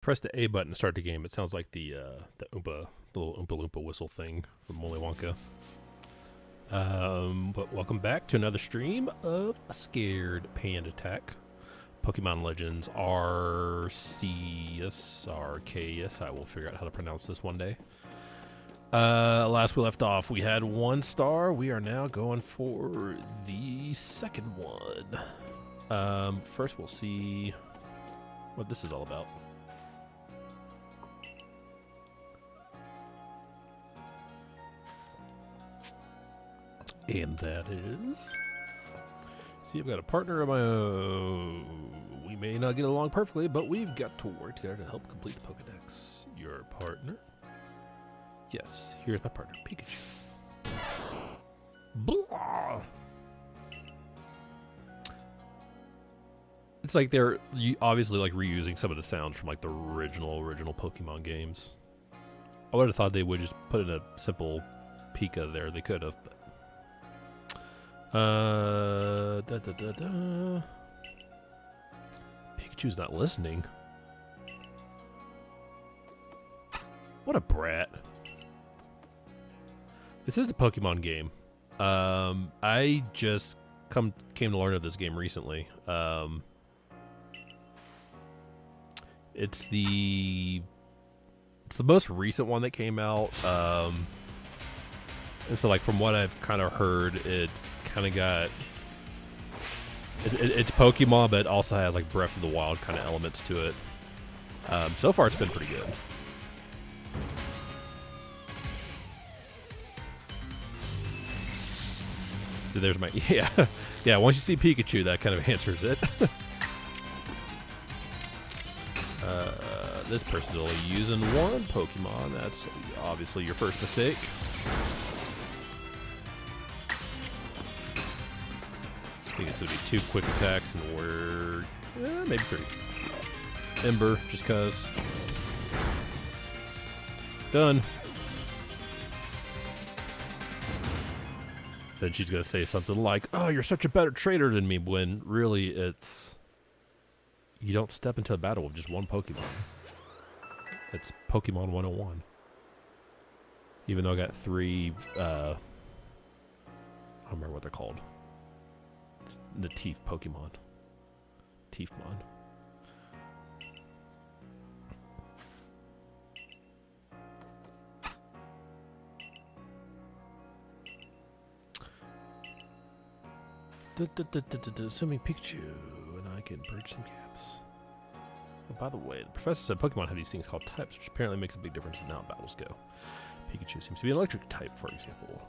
Press the A button to start the game. It sounds like the little Oompa Loompa whistle thing from Willy Wonka. But welcome back to another stream of Scared Panda Attack. Pokemon Legends Arceus. I will figure out how to pronounce this one day. Last we left off, we had 1 star. We are now going for the second one. First we'll see what this is all about. And that is... See, I've got a partner of my own. We may not get along perfectly, but we've got to work together to help complete the Pokedex. Your partner? Yes, here's my partner, Pikachu. Blah! It's like they're obviously like reusing some of the sounds from like the original Pokemon games. I would have thought they would just put in a simple Pika there. They could have, but... Pikachu's not listening. What a brat. This is a Pokemon game. I just came to learn of this game recently. It's the most recent one that came out. And so, like, from what I've kind of heard, it's kind of got... It's Pokemon, but it also has, like, Breath of the Wild kind of elements to it. So far, it's been pretty good. So there's my... Yeah. Yeah, once you see Pikachu, that kind of answers it. This person's only using 1 Pokemon. That's obviously your first mistake. I think it's going to be 2 quick attacks, and we're... maybe 3. Ember, just cuz. Done. Then she's going to say something like, "Oh, you're such a better trader than me," when really it's... You don't step into a battle with just 1 Pokemon. It's Pokemon 101. Even though I got 3... I don't remember what they're called. The Teeth Pokemon. Teefmon. Assuming Pikachu and I can bridge some gaps. Oh, by the way, the professor said Pokemon have these things called types, which apparently makes a big difference in how battles go. Pikachu seems to be an electric type, for example.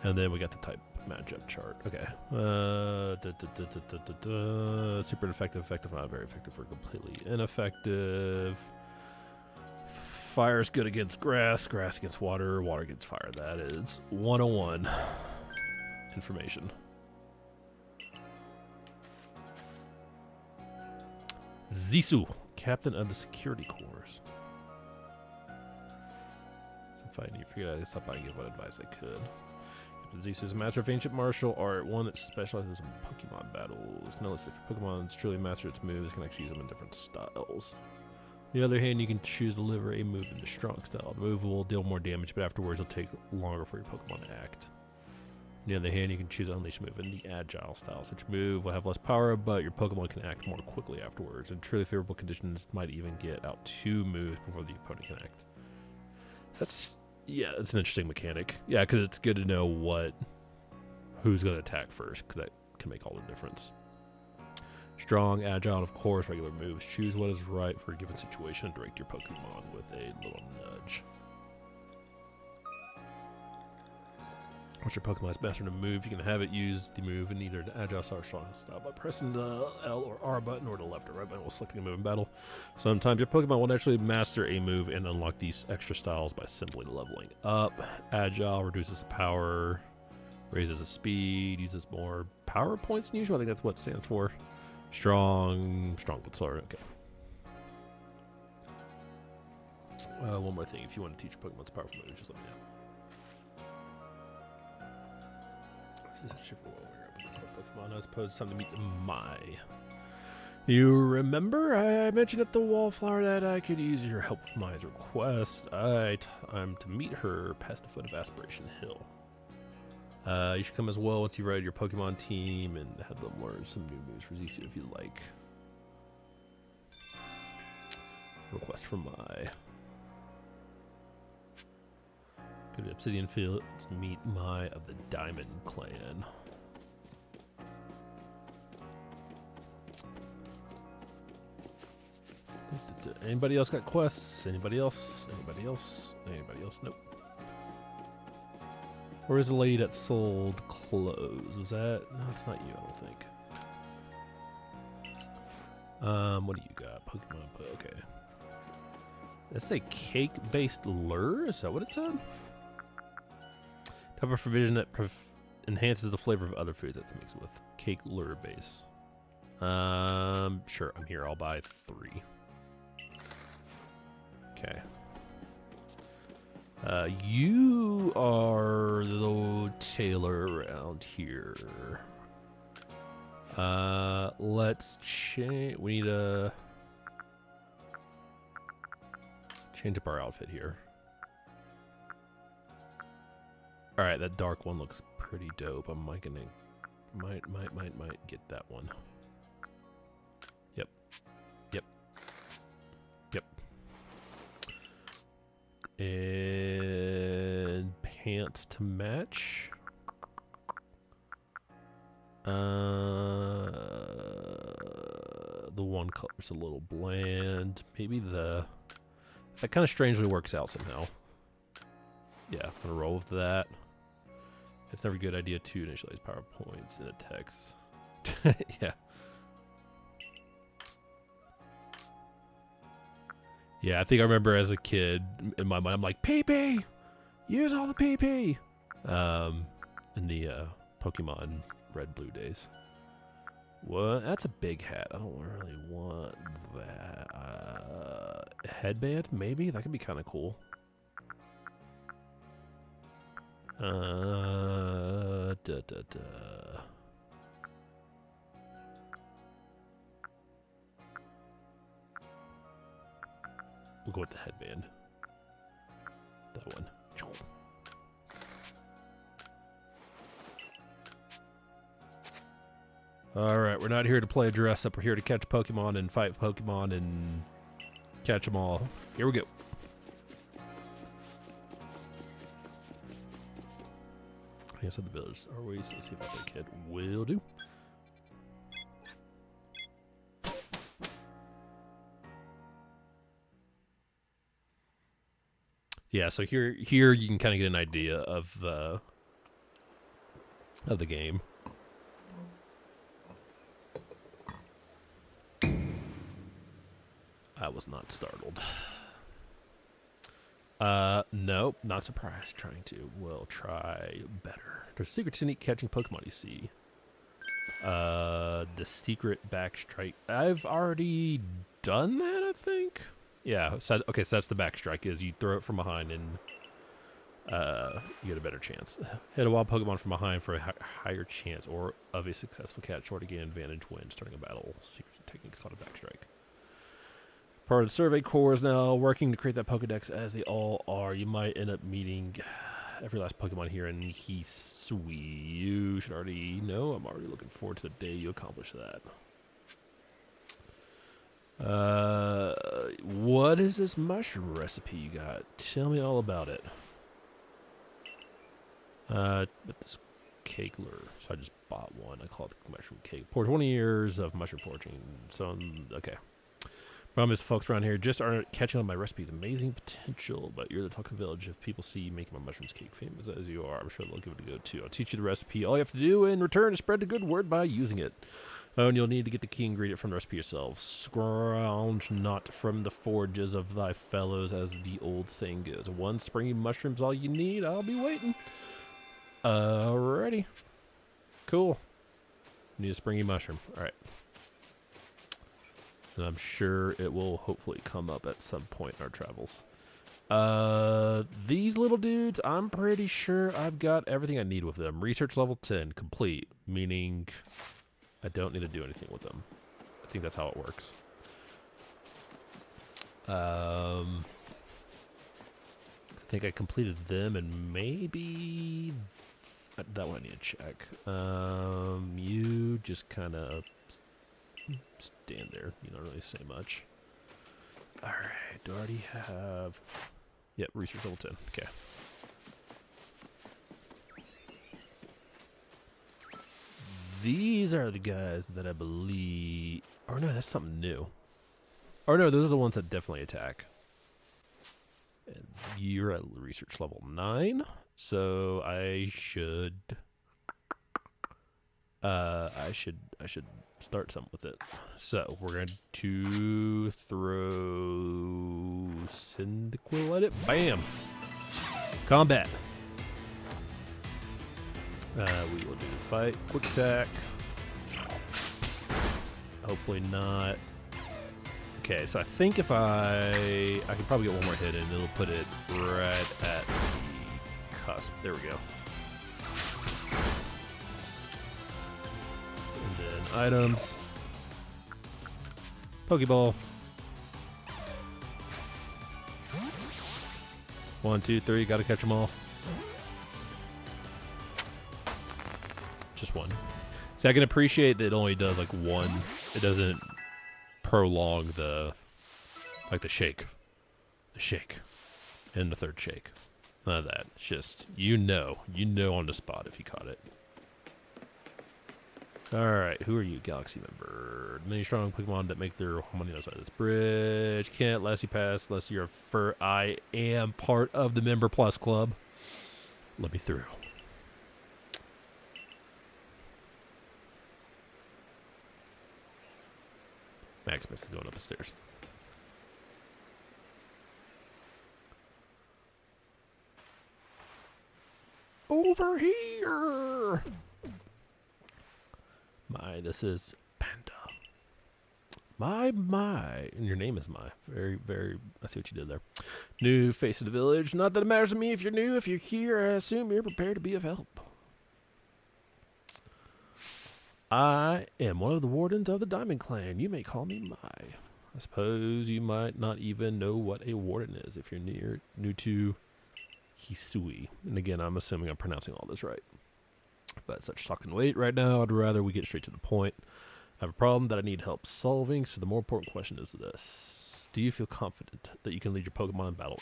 And then we got the type matchup chart. Okay. Super effective, not very effective, or completely ineffective. Fire's good against grass against water against fire. That is 101 information. Zisu, captain of the security corps. If I figured I'd stop by and give what advice I could. Zisu is a master of ancient martial art, one that specializes in Pokemon battles. Notice if your Pokemon's truly master its moves, you can actually use them in different styles. On the other hand, you can choose to deliver a move in the strong style. The move will deal more damage, but afterwards it'll take longer for your Pokemon to act. On the other hand, you can choose to unleash a move in the agile style. Such a move will have less power, but your Pokemon can act more quickly afterwards. In truly favorable conditions, might even get out 2 moves before the opponent can act. That's an interesting mechanic. Yeah, because it's good to know who's going to attack first, because that can make all the difference. Strong, agile, and of course, regular moves. Choose what is right for a given situation and direct your Pokemon with a little nudge. Once your Pokemon has mastered a move, you can have it use the move in either the agile or strong style by pressing the L or R button or the left or right button while selecting a move in battle. Sometimes your Pokemon will naturally master a move and unlock these extra styles by simply leveling up. Agile reduces the power, raises the speed, uses more power points than usual. I think that's what it stands for. Strong but slower. Okay. One more thing. If you want to teach your Pokemon's powerful moves, just let me know. This is a Pokemon as opposed to something to meet my You remember I mentioned at the Wallflower that I could use your help with my request. I'm to meet her past the foot of Aspiration Hill. You should come as well once you ride your Pokemon team and have them learn some new moves for Zisu if you like. Request from Mai. Go to Obsidian Fields to meet Mai of the Diamond Clan. Anybody else got quests? Anybody else? Anybody else? Anybody else? Nope. Where is the lady that sold clothes? Was that? No, it's not you, I don't think. What do you got? Pokemon. Okay. Let's say cake-based lure? Is that what it said? Type of provision that enhances the flavor of other foods that's mixed with cake lure base. Sure, I'm here. I'll buy 3. Okay. You are the tailor around here. Let's change. We need to change up our outfit here. All right, that dark one looks pretty dope. I'm might get that one. Yep. Yep. Yep. And pants to match. The one color's a little bland. Maybe that kind of strangely works out somehow. Yeah, I'm gonna roll with that. It's never a good idea to initialize PowerPoints in a text. Yeah. Yeah, I think I remember as a kid, in my mind, I'm like, PP! Use all the PP! In the Pokemon Red Blue days. What? That's a big hat. I don't really want that. Headband? Maybe? That could be kind of cool. We'll go with the headband. That one. Alright, we're not here to play dress up. We're here to catch Pokemon and fight Pokemon and catch them all. Here we go. I guess at the village. Are we? So let's see about that kid. Will do. Yeah, so here you can kind of get an idea of the game. I was not startled. Nope, not surprised. Trying to. We'll try better. There's a secret to sneak catching Pokemon you see. The secret backstrike. I've already done that, I think. Yeah, so, okay, so that's the backstrike, is you throw it from behind and you get a better chance. Hit a wild Pokemon from behind for a higher chance or of a successful catch or to gain advantage when starting a battle. Secret technique is called a backstrike. Part of the Survey Corps is now working to create that Pokedex, as they all are. You might end up meeting every last Pokemon here in Hisui. You should already know. I'm already looking forward to the day you accomplish that. What is this mushroom recipe you got? Tell me all about it. But this cake lure. So I just bought one. I call it the mushroom cake. Pour 20 years of mushroom foraging. So, okay. Problem is, folks around here just aren't catching on my recipe's amazing potential, but you're the talk of the village. If people see you making my mushrooms cake famous as you are, I'm sure they'll give it a go too. I'll teach you the recipe. All you have to do in return is spread the good word by using it. Oh, and you'll need to get the key ingredient from the recipe yourself. Scrounge not from the forages of thy fellows, as the old saying goes. One springy mushroom's all you need. I'll be waiting. Alrighty. Cool. Need a springy mushroom. Alright. And I'm sure it will hopefully come up at some point in our travels. These little dudes, I'm pretty sure I've got everything I need with them. Research level 10 complete, meaning I don't need to do anything with them. I think that's how it works. I think I completed them, and maybe that one I need to check. You just kind of stand there. You don't really say much. All right. Do I already have? Yep. Research level 10. Okay. These are the guys that I believe... Or no, that's something new. Or no, those are the ones that definitely attack. And you're at research level 9, so I should... I should start something with it. So, we're going to throw Cyndaquil at it. Bam! Combat. We will do fight, quick attack. Hopefully not. Okay, so I think if I can probably get one more hit in, it'll put it right at the cusp. There we go. And then items. Pokeball. 1, 2, 3, gotta catch them all. Just one. See, I can appreciate that it only does like one. It doesn't prolong the shake. The shake. And the third shake. None of that. It's just, you know on the spot if you caught it. Alright, who are you, Galaxy member? Many strong Pokemon that make their home on the other side of this bridge. Can't let you pass unless you're a fur. I am part of the Member Plus Club. Let me through. Maximus is going up the stairs. Over here! This is Panda. My. And your name is Mai. Very, very, I see what you did there. New face of the village. Not that it matters to me if you're new. If you're here, I assume you're prepared to be of help. I am one of the wardens of the Diamond Clan. You may call me Mai. I suppose you might not even know what a warden is if you're new to Hisui. And again, I'm assuming I'm pronouncing all this right. But such talk and wait right now. I'd rather we get straight to the point. I have a problem that I need help solving, so the more important question is this. Do you feel confident that you can lead your Pokemon in battle?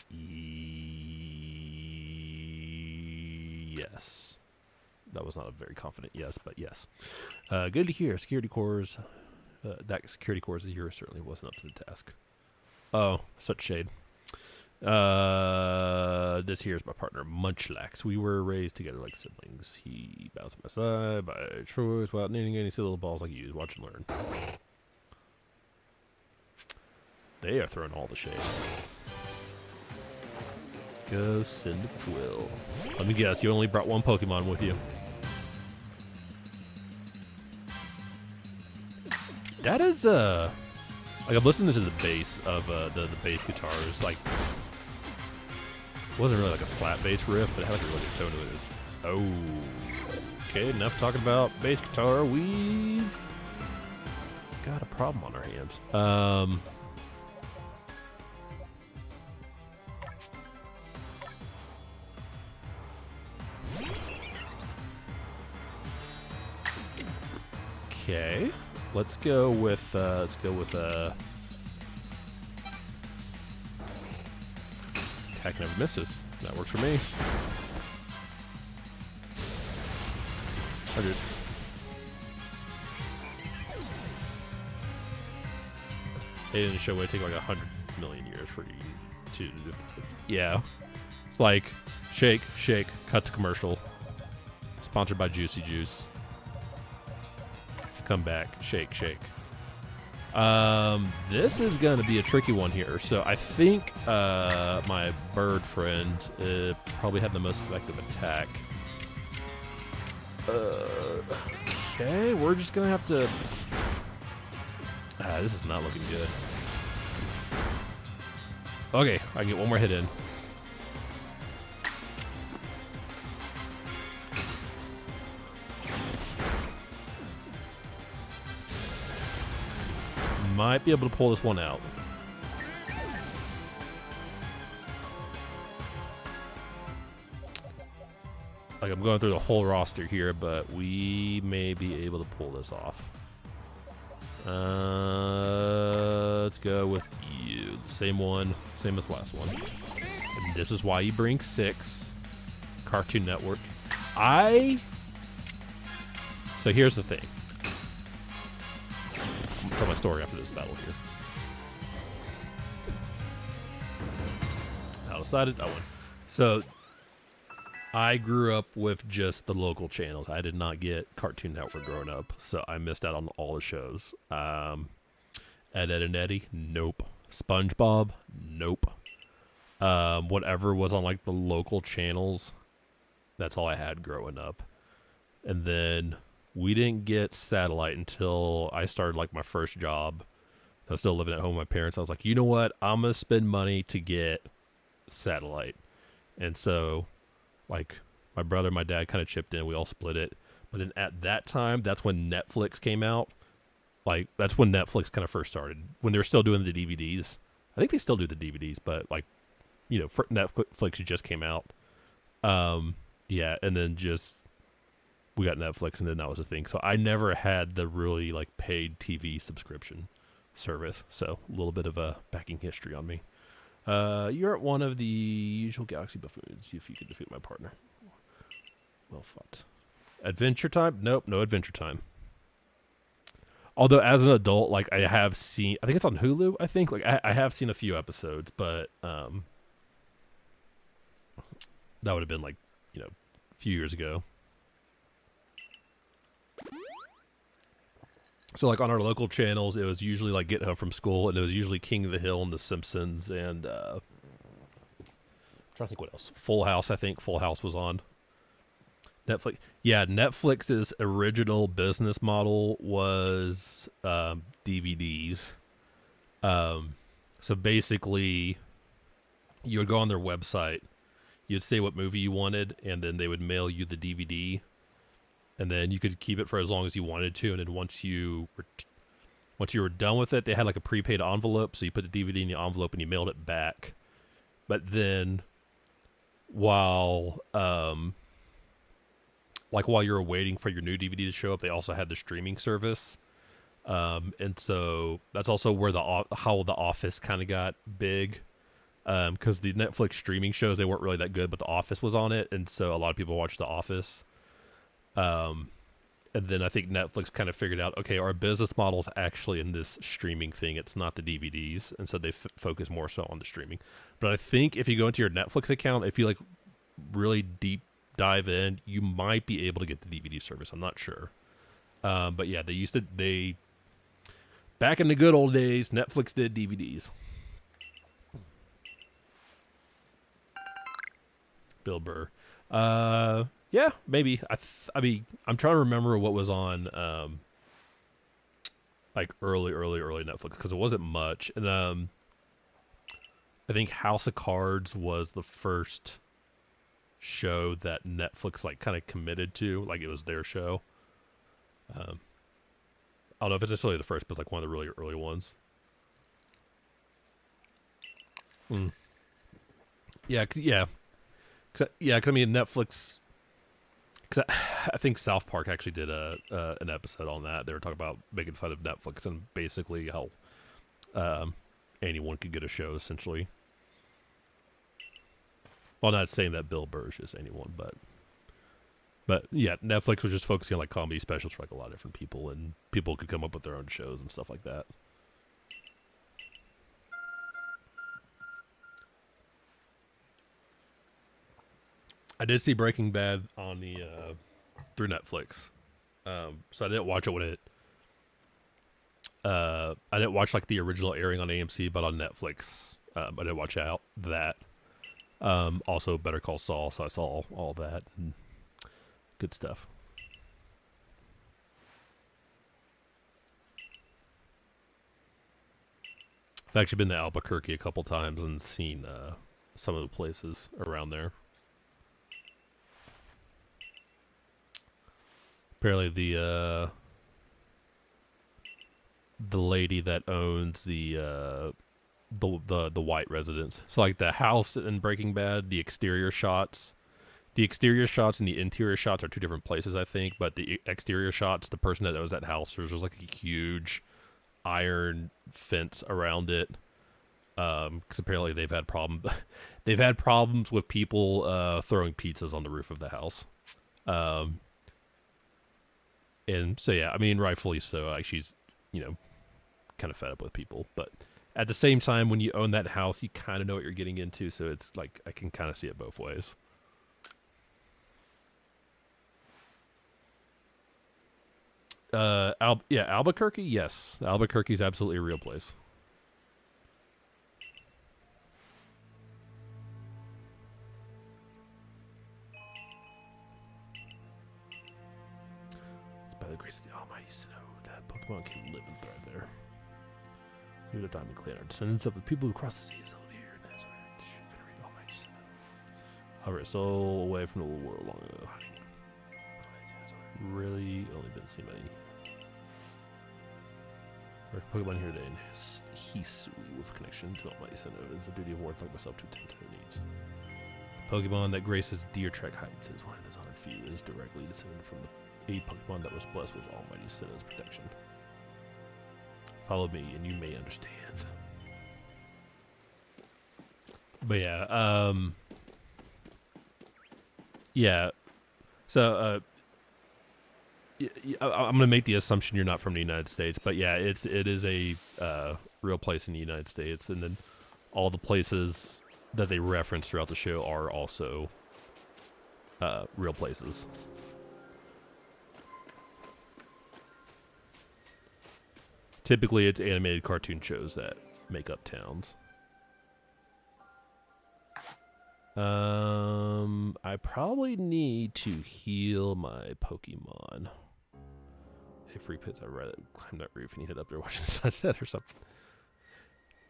Yes. That was not a very confident yes, but yes. Good to hear. Security Corps, that Security Corps here certainly wasn't up to the task. Oh, such shade. This here is my partner, Munchlax. We were raised together like siblings. He bounced at my side by choice without needing any silly little balls like you use. Watch and learn. They are throwing all the shade. Go Cyndaquil. Let me guess, you only brought one Pokemon with you. That is, like, I'm listening to the bass of, the bass guitars, like, it wasn't really like a slap bass riff, but it had like a really good tone to it. Oh, okay, enough talking about bass guitar. We've got a problem on our hands. Okay, let's go with attack never misses. That works for me. 100. They didn't show it take like 100 million years for you to. Yeah, it's like shake, shake, cut to commercial. Sponsored by Juicy Juice. Come back, shake, shake. This is gonna be a tricky one here. So I think my bird friend probably had the most effective attack. Okay, we're just gonna have to. This is not looking good. Okay, I can get one more hit in. might be able to pull this one out. Like, I'm going through the whole roster here, but we may be able to pull this off. Let's go with you. The same one, same as last one. And this is why you bring 6. Cartoon Network. So here's the thing. I'm gonna tell my story after this battle here. I decided I won. So I grew up with just the local channels. I did not get Cartoon Network growing up, so I missed out on all the shows. Ed, Edd and Eddy, nope. SpongeBob, nope. Whatever was on like the local channels, that's all I had growing up. And then we didn't get satellite until I started like my first job. I was still living at home with my parents. I was like, you know what? I'm going to spend money to get satellite. And so like my brother and my dad kind of chipped in. We all split it. But then at that time, that's when Netflix came out. Like, that's when Netflix kind of first started. When they were still doing the DVDs. I think they still do the DVDs, but like, you know, Netflix just came out. Yeah, and then just we got Netflix, and then that was a thing. So I never had the really like paid TV subscription service. So a little bit of a backing history on me. You're at one of the usual Galaxy buffoons. If you could defeat my partner. Well fought. Adventure Time? Nope, no Adventure Time. Although as an adult, like I have seen, I think it's on Hulu. I think like I have seen a few episodes, but that would have been like, you know, a few years ago. So like on our local channels, it was usually like Get Home from School, and it was usually King of the Hill and The Simpsons, and I'm trying to think what else. Full House, I think Full House was on. Netflix. Yeah, Netflix's original business model was DVDs. So basically, you would go on their website, you'd say what movie you wanted, and then they would mail you the DVD. And then you could keep it for as long as you wanted to, and then once you were done with it, they had like a prepaid envelope, so you put the DVD in the envelope and you mailed it back. But then, while you were waiting for your new DVD to show up, they also had the streaming service, and so that's also where how The Office kind of got big, because the Netflix streaming shows, they weren't really that good, but The Office was on it, and so a lot of people watched The Office. And then I think Netflix kind of figured out, okay, our business model is actually in this streaming thing. It's not the DVDs. And so they focus more so on the streaming. But I think if you go into your Netflix account, if you like really deep dive in, you might be able to get the DVD service. I'm not sure. But yeah, back in the good old days, Netflix did DVDs. Bill Burr. Yeah, maybe. I mean, I'm trying to remember what was on, like early Netflix, because it wasn't much. And I think House of Cards was the first show that Netflix like kind of committed to, like it was their show. I don't know if it's necessarily the first, but it's like one of the really early ones. Yeah, cause I mean Netflix. Because I think South Park actually did an episode on that. They were talking about making fun of Netflix and basically how anyone could get a show, essentially. Well, not saying that Bill Burr is just anyone, but yeah, Netflix was just focusing on like comedy specials for like a lot of different people, and people could come up with their own shows and stuff like that. I did see Breaking Bad on the through Netflix, so I didn't watch it when it. I didn't watch like the original airing on AMC, but on Netflix, I didn't watch that. Also, Better Call Saul, so I saw all that. And good stuff. I've actually been to Albuquerque a couple times and seen some of the places around there. Apparently the lady that owns the white residence. So like the house in Breaking Bad, the exterior shots and the interior shots are two different places, I think. But the exterior shots, the person that owns that house, there's like a huge iron fence around it. Because apparently they've had problems with people throwing pizzas on the roof of the house. And so yeah, I mean, rightfully so. Like she's, kind of fed up with people, but at the same time, when you own that house, you kind of know what you're getting into. So it's like I can kind of see it both ways. Albuquerque. Yes, Albuquerque is absolutely a real place. It's by the grace of the Almighty Sinnoh that Pokemon can live and thrive there. Due to Diamond Clan are descendants of the people who crossed the sea settled here, and that's why they should venerate Almighty Sinnoh. However, it's all away from the little world long ago. Really only been seen many. Our Pokemon here today, and Hisui with connection to Almighty Sinnoh. It is the duty of wards like myself to attend to their needs. The Pokemon that graces Deer Trek Heights is one of those honored few and is directly descended from a Pokemon that was blessed with Almighty Sinnoh's protection. Follow me and you may understand. But yeah, so I'm gonna make the assumption you're not from the United States, but yeah, it is a real place in the United States, and then all the places that they reference throughout the show are also real places. Typically, it's animated cartoon shows that make up towns. I probably need to heal my Pokemon. Hey, free pits, I'd rather climb that roof and you head up there watching the sunset or something.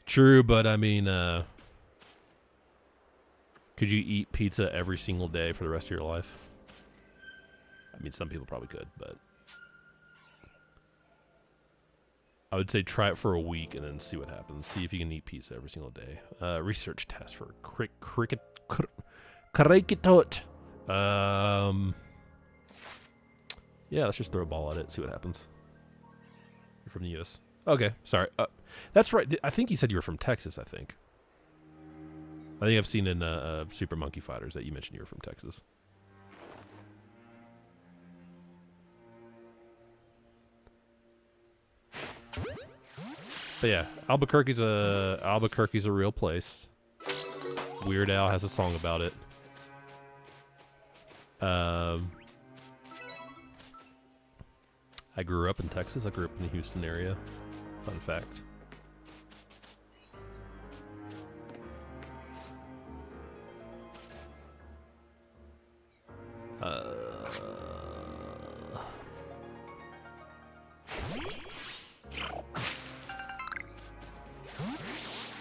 True, but I mean, could you eat pizza every single day for the rest of your life? I mean, some people probably could, but I would say try it for a week and then see what happens. See if you can eat pizza every single day. Research test for Kricketot. Yeah, let's just throw a ball at it, see what happens. You're from the U.S. Okay, sorry. That's right. I think you said you were from Texas, I think. I think I've seen in Super Monkey Fighters that you mentioned you were from Texas. But yeah, Albuquerque's a real place. Weird Al has a song about it. I grew up in Texas. I grew up in the Houston area. Fun fact.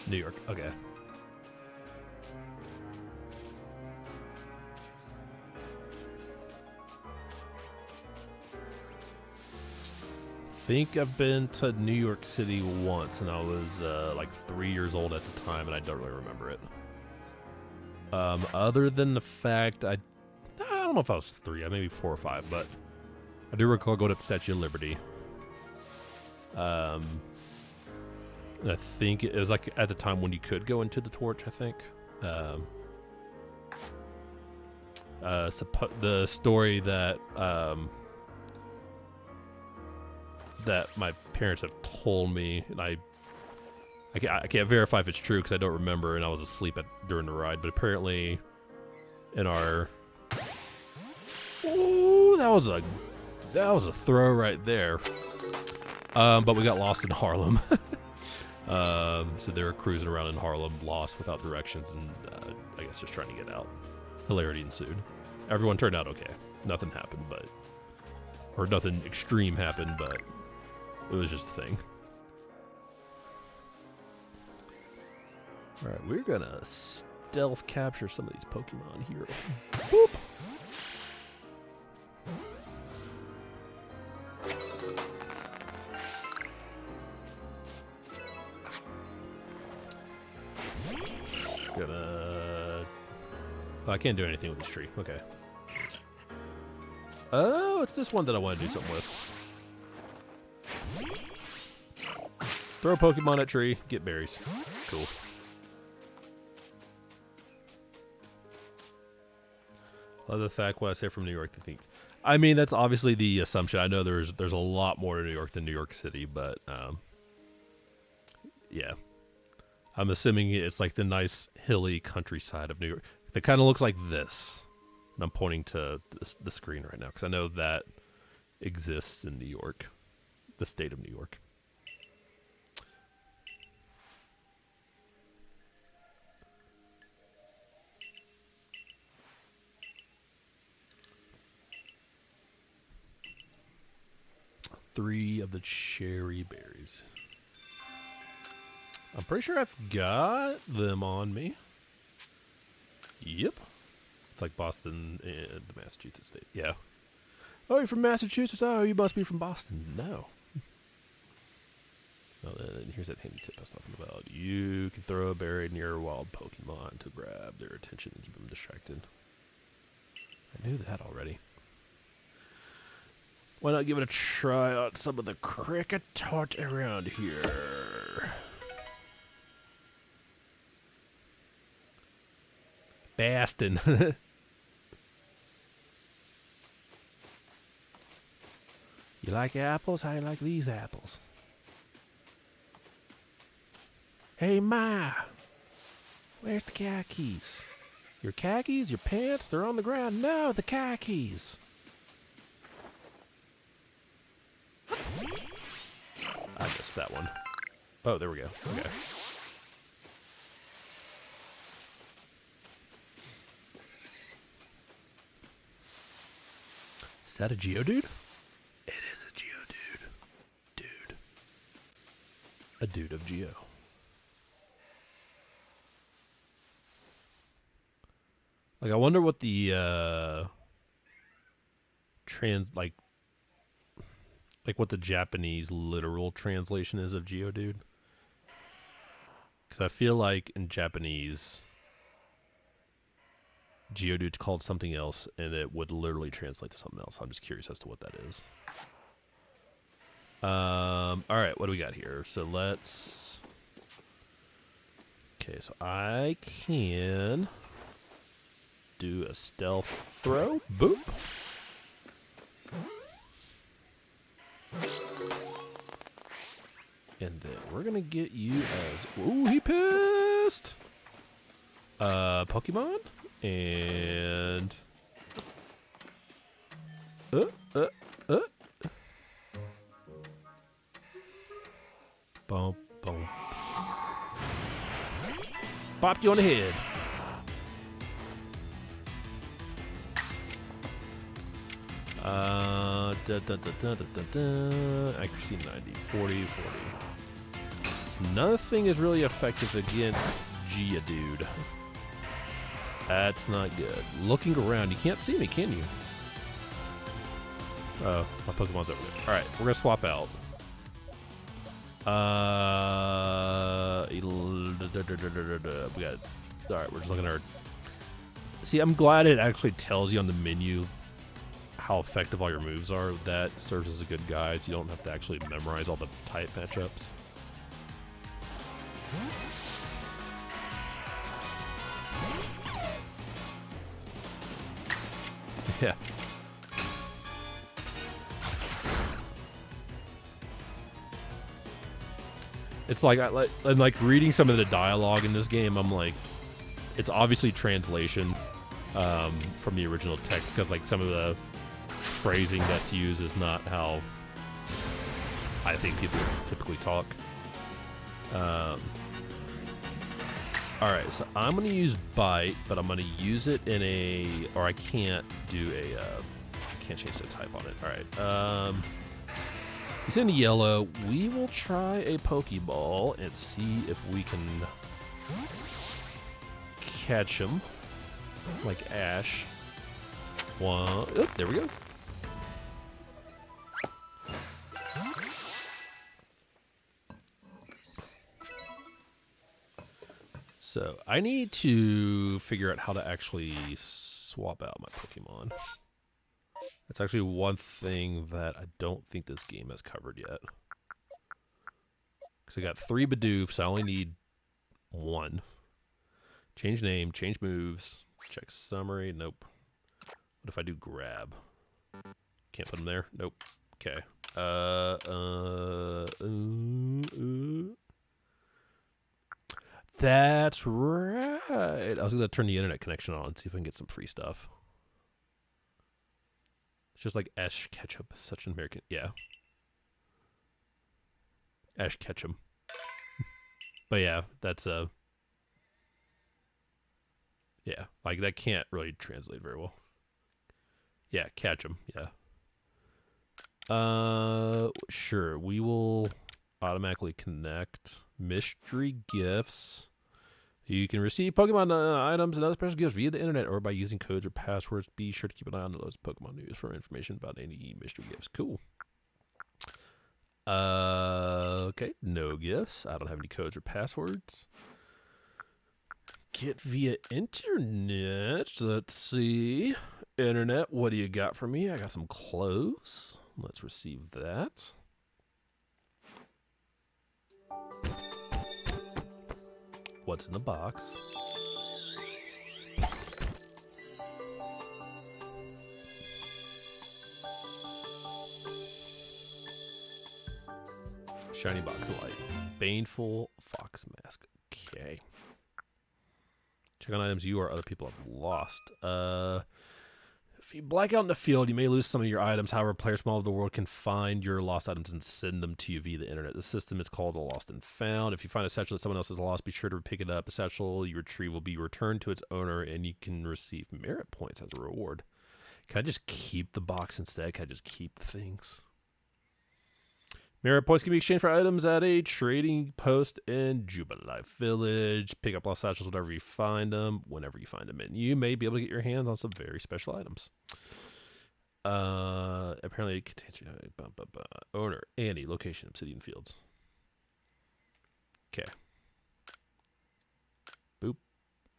New York. Okay. I think I've been to New York City once, and I was like 3 years old at the time, and I don't really remember it. Other than the fact I don't know if I was 3, maybe 4 or 5, but I do recall going up to Statue of Liberty. And I think it was like at the time when you could go into the torch, I think. The story that that my parents have told me, and I can't verify if it's true because I don't remember, and I was asleep during the ride. But apparently, in our that was a throw right there. But we got lost in Harlem. So they were cruising around in Harlem, lost without directions, and I guess just trying to get out. Hilarity ensued. Everyone turned out okay. Nothing happened, or nothing extreme happened, but it was just a thing. Alright, we're gonna stealth capture some of these Pokemon here. Boop! Gonna... Oh, I can't do anything with this tree. Okay. Oh, it's this one that I want to do something with. Throw Pokemon at tree, get berries. Cool. Love the fact when I say from New York, they think. I mean, that's obviously the assumption. I know there's a lot more to New York than New York City, but yeah, I'm assuming it's like the nice hilly countryside of New York. That kind of looks like this. And I'm pointing to the screen right now because I know that exists in New York, the state of New York. Three of the cherry berries. I'm pretty sure I've got them on me. Yep. It's like Boston and the Massachusetts state. Yeah. Oh, you're from Massachusetts? Oh, you must be from Boston. No. Oh, and here's that handy tip I was talking about. You can throw a berry near a wild Pokemon to grab their attention and keep them distracted. I knew that already. Why not give it a try on some of the cricket tart around here? Bastin. You like apples? How you like these apples? Hey, Ma. Where's the khakis? Your khakis? Your pants? They're on the ground. No, the khakis. I missed that one. Oh, there we go. Okay. Is that a Geodude? It is a Geodude. Dude. A dude of Geo. Like, I wonder what the, like what the Japanese literal translation is of Geodude. Because I feel like in Japanese, Geodude's called something else, and it would literally translate to something else. I'm just curious as to what that is. Alright, what do we got here? So let's... Okay, so I can do a stealth throw. Boop. And then we're gonna get you as... Ooh, he pissed! Pokemon? And... Boom, boom. Popped you on the head. Accuracy 90, 40, 40. So nothing is really effective against Geodude. That's not good. Looking around, you can't see me, can you? Oh, my Pokemon's over there. Alright, we're gonna swap out. We got... Alright, we're just looking at our... See, I'm glad it actually tells you on the menu how effective all your moves are. That serves as a good guide, so you don't have to actually memorize all the type matchups. Yeah. It's like I'm like reading some of the dialogue in this game. I'm like, it's obviously translation from the original text, because like some of the phrasing that's used is not how I think people typically talk. Alright, so I'm going to use Bite, but I'm going to use it in a... Or I can't do a... I can't change the type on it. Alright, it's in yellow. We will try a Pokeball and see if we can catch him. Like Ash. One... Oh, there we go. So I need to figure out how to actually swap out my Pokemon. That's actually one thing that I don't think this game has covered yet. Because I got 3 Bidoof, so I only need 1. Change name, change moves, check summary, nope. What if I do grab? Can't put them there, nope. Okay. That's right. I was gonna turn the internet connection on and see if I can get some free stuff. It's just like Ash Ketchum, such an American. Yeah. Ash Ketchum. But yeah, that's yeah, like that can't really translate very well. Yeah, Ketchum. Yeah. Sure. We will automatically connect mystery gifts. You can receive Pokemon items and other special gifts via the internet or by using codes or passwords. Be sure to keep an eye on those Pokemon news for information about any mystery gifts. Cool. Okay, no gifts. I don't have any codes or passwords. Get via internet. Let's see. Internet, what do you got for me? I got some clothes. Let's receive that. What's in the box? Shiny box of light. Baneful fox mask. Okay. Check on items you or other people have lost. If you black out in the field, you may lose some of your items. However, players from all over the world can find your lost items and send them to you via the internet. The system is called a Lost and Found. If you find a satchel that someone else has lost, be sure to pick it up. The satchel you retrieve will be returned to its owner, and you can receive merit points as a reward. Can I just keep the box instead? Can I just keep the things? Merit points can be exchanged for items at a trading post in Jubilife Village. Pick up lost satchels whenever you find them, whenever you find them, and you may be able to get your hands on some very special items. Apparently it contains owner Andy, location Obsidian Fields. Okay. Boop,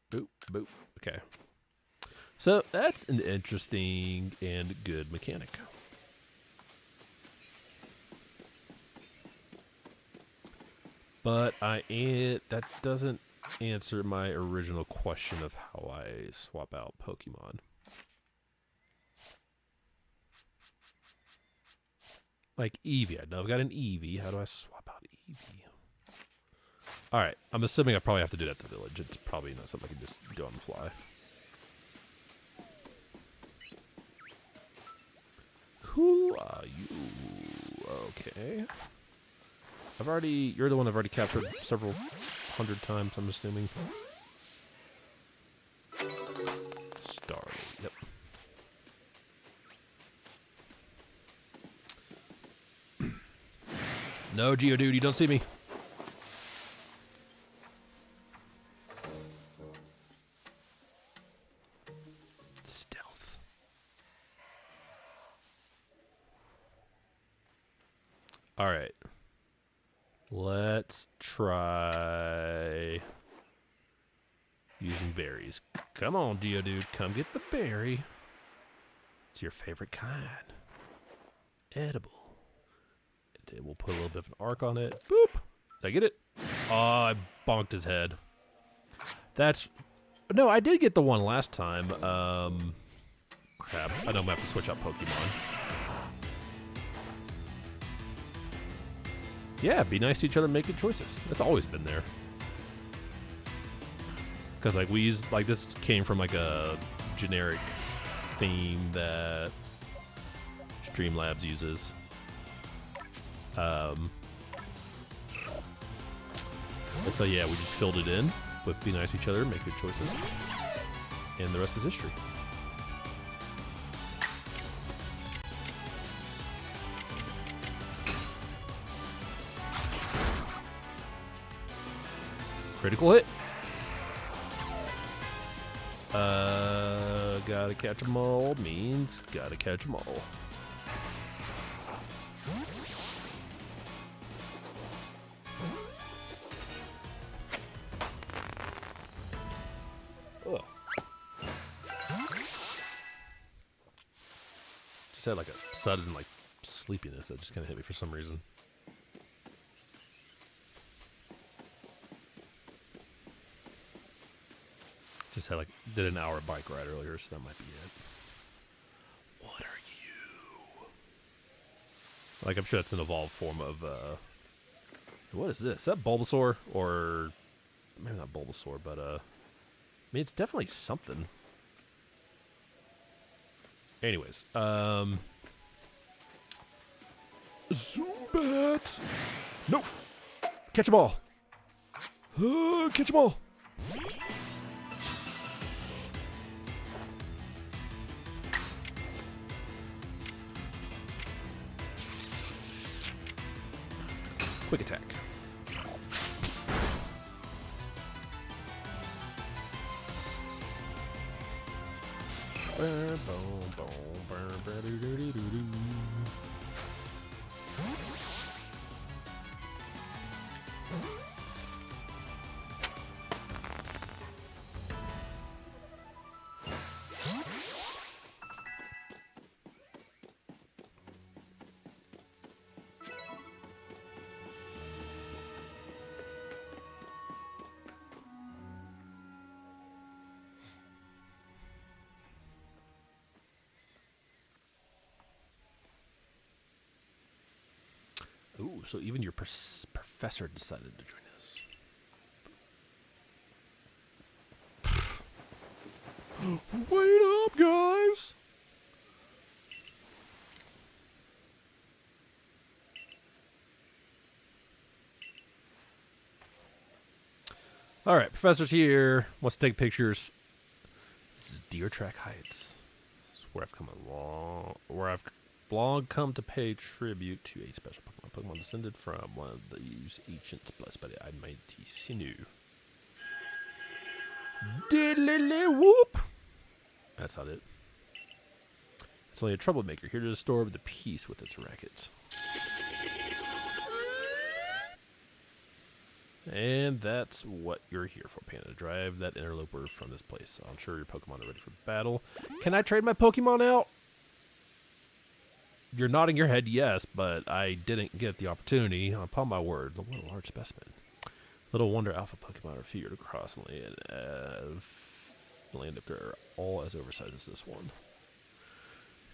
boop, boop. Okay. So that's an interesting and good mechanic. But that doesn't answer my original question of how I swap out Pokemon. Like Eevee. I know I've got an Eevee. How do I swap out Eevee? Alright, I'm assuming I probably have to do that at the village. It's probably not something I can just do on the fly. Who are you? Okay. You're the one I've already captured several hundred times, I'm assuming. Starling, yep. No, Geodude, you don't see me. Stealth. Alright. Let's try using berries. Come on, Geodude. Come get the berry. It's your favorite kind. Edible. And we'll put a little bit of an arc on it. Boop. Did I get it? Oh, I bonked his head. No, I did get the one last time. Crap. I know I'm going to have to switch out Pokemon. Yeah, be nice to each other and make good choices. That's always been there. Because, like, we use, like, this came from, like, a generic theme that Streamlabs uses. And so, yeah, we just filled it in with be nice to each other, make good choices. And the rest is history. Critical hit. Gotta catch them all means gotta catch them all. Just had like a sudden like sleepiness that just kind of hit me for some reason. Just had like did an hour bike ride earlier, so that might be it. What are you? Like I'm sure that's an evolved form of what is this? Is that Bulbasaur or maybe not Bulbasaur, but I mean it's definitely something. Anyways, Zubat! No! Catch a ball! Catch a ball! Quick attack. Ooh, so even your professor decided to join us. Wait up, guys! Alright, Professor's here. Wants to take pictures. This is Deer Track Heights. This is where I've come long come to pay tribute to a special Pokemon. Pokemon descended from one of these ancients blessed by the mighty Sinnoh. Diddly whoop! That's not it. It's only a troublemaker here to disturb the peace with its rackets. And that's what you're here for, Panda. Drive that interloper from this place. I'm sure your Pokemon are ready for battle. Can I trade my Pokemon out? You're nodding your head yes, but I didn't get the opportunity. Upon my word, what a large specimen. Little wonder alpha Pokemon are feared across land if they're all as oversized as this one.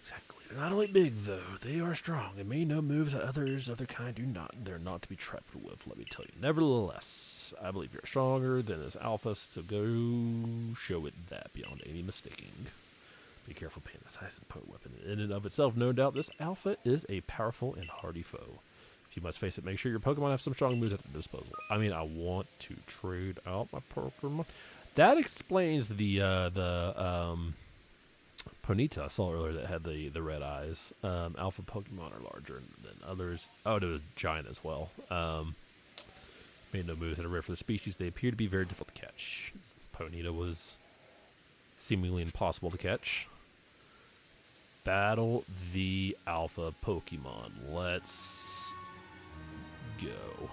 Exactly. They're not only big, though, they are strong and may know moves that others of their kind do not. They're not to be trifled with, let me tell you. Nevertheless, I believe you're stronger than this alpha, so go show it that beyond any mistaking. Be careful, Panda. Size and potent weapon. In and of itself, no doubt, this alpha is a powerful and hardy foe. If you must face it, make sure your Pokemon have some strong moves at their disposal. I mean, I want to trade out my Pokemon. That explains the Ponyta I saw earlier that had the red eyes. Alpha Pokemon are larger than others. Oh, it was giant as well. Made no moves that are rare for the species. They appear to be very difficult to catch. Ponyta was seemingly impossible to catch. Battle the alpha Pokemon. Let's go.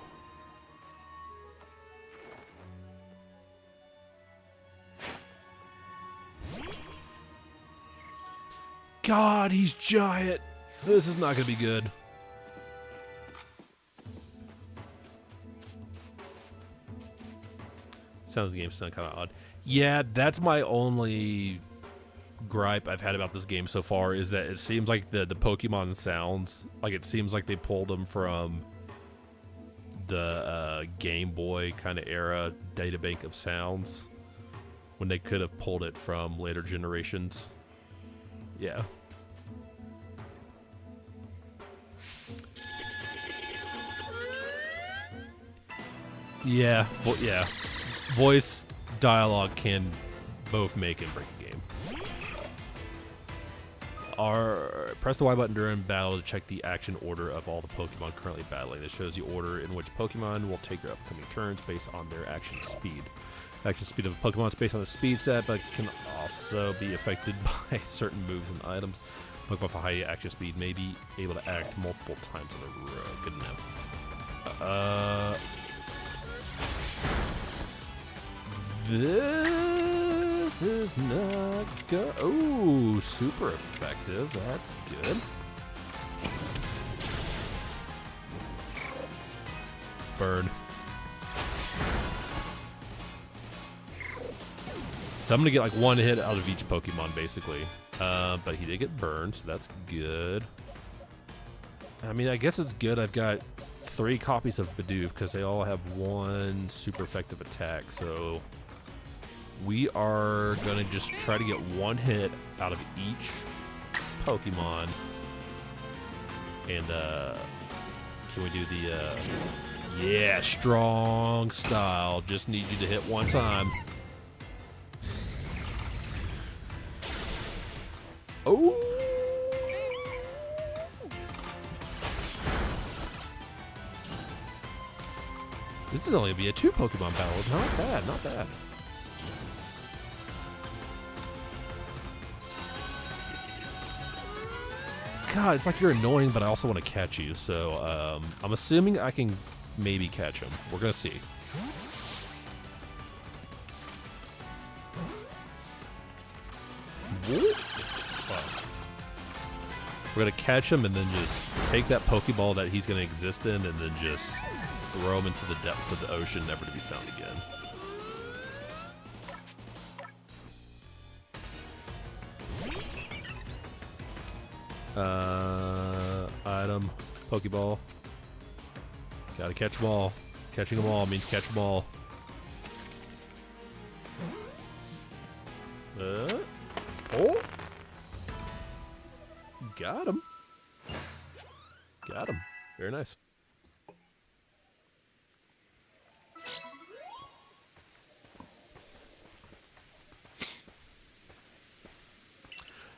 God, he's giant. This is not going to be good. Sounds the game sound kind of odd. Yeah, that's my only gripe I've had about this game so far is that it seems like the Pokemon sounds, like it seems like they pulled them from the Game Boy kind of era databank of sounds when they could have pulled it from later generations. Yeah. Yeah, well, yeah. Voice dialogue can both make and break a game. Press the Y button during battle to check the action order of all the Pokemon currently battling. This shows the order in which Pokemon will take their upcoming turns based on their action speed. Action speed of a Pokemon is based on the speed set, but can also be affected by certain moves and items. Pokemon with a high action speed may be able to act multiple times in a row. Good enough. This This is not good. Oh, super effective. That's good. Burn. So I'm going to get like one hit out of each Pokemon, basically. But he did get burned, so that's good. I mean, I guess it's good. I've got 3 copies of Bidoof because they all have 1 super effective attack. So we are going to just try to get 1 hit out of each Pokemon. And can we do the... yeah, strong style. Just need you to hit 1 time. Oh! This is only going to be a 2 Pokemon battle. Not bad, not bad. God, it's like you're annoying, but I also want to catch you. So I'm assuming I can maybe catch him. We're going to see. Wow. We're going to catch him and then just take that Pokeball that he's going to exist in and then just throw him into the depths of the ocean, never to be found again. Item, Pokeball. Gotta catch them all. Catching them all means catch them all. Oh! Got him. Got him. Very nice.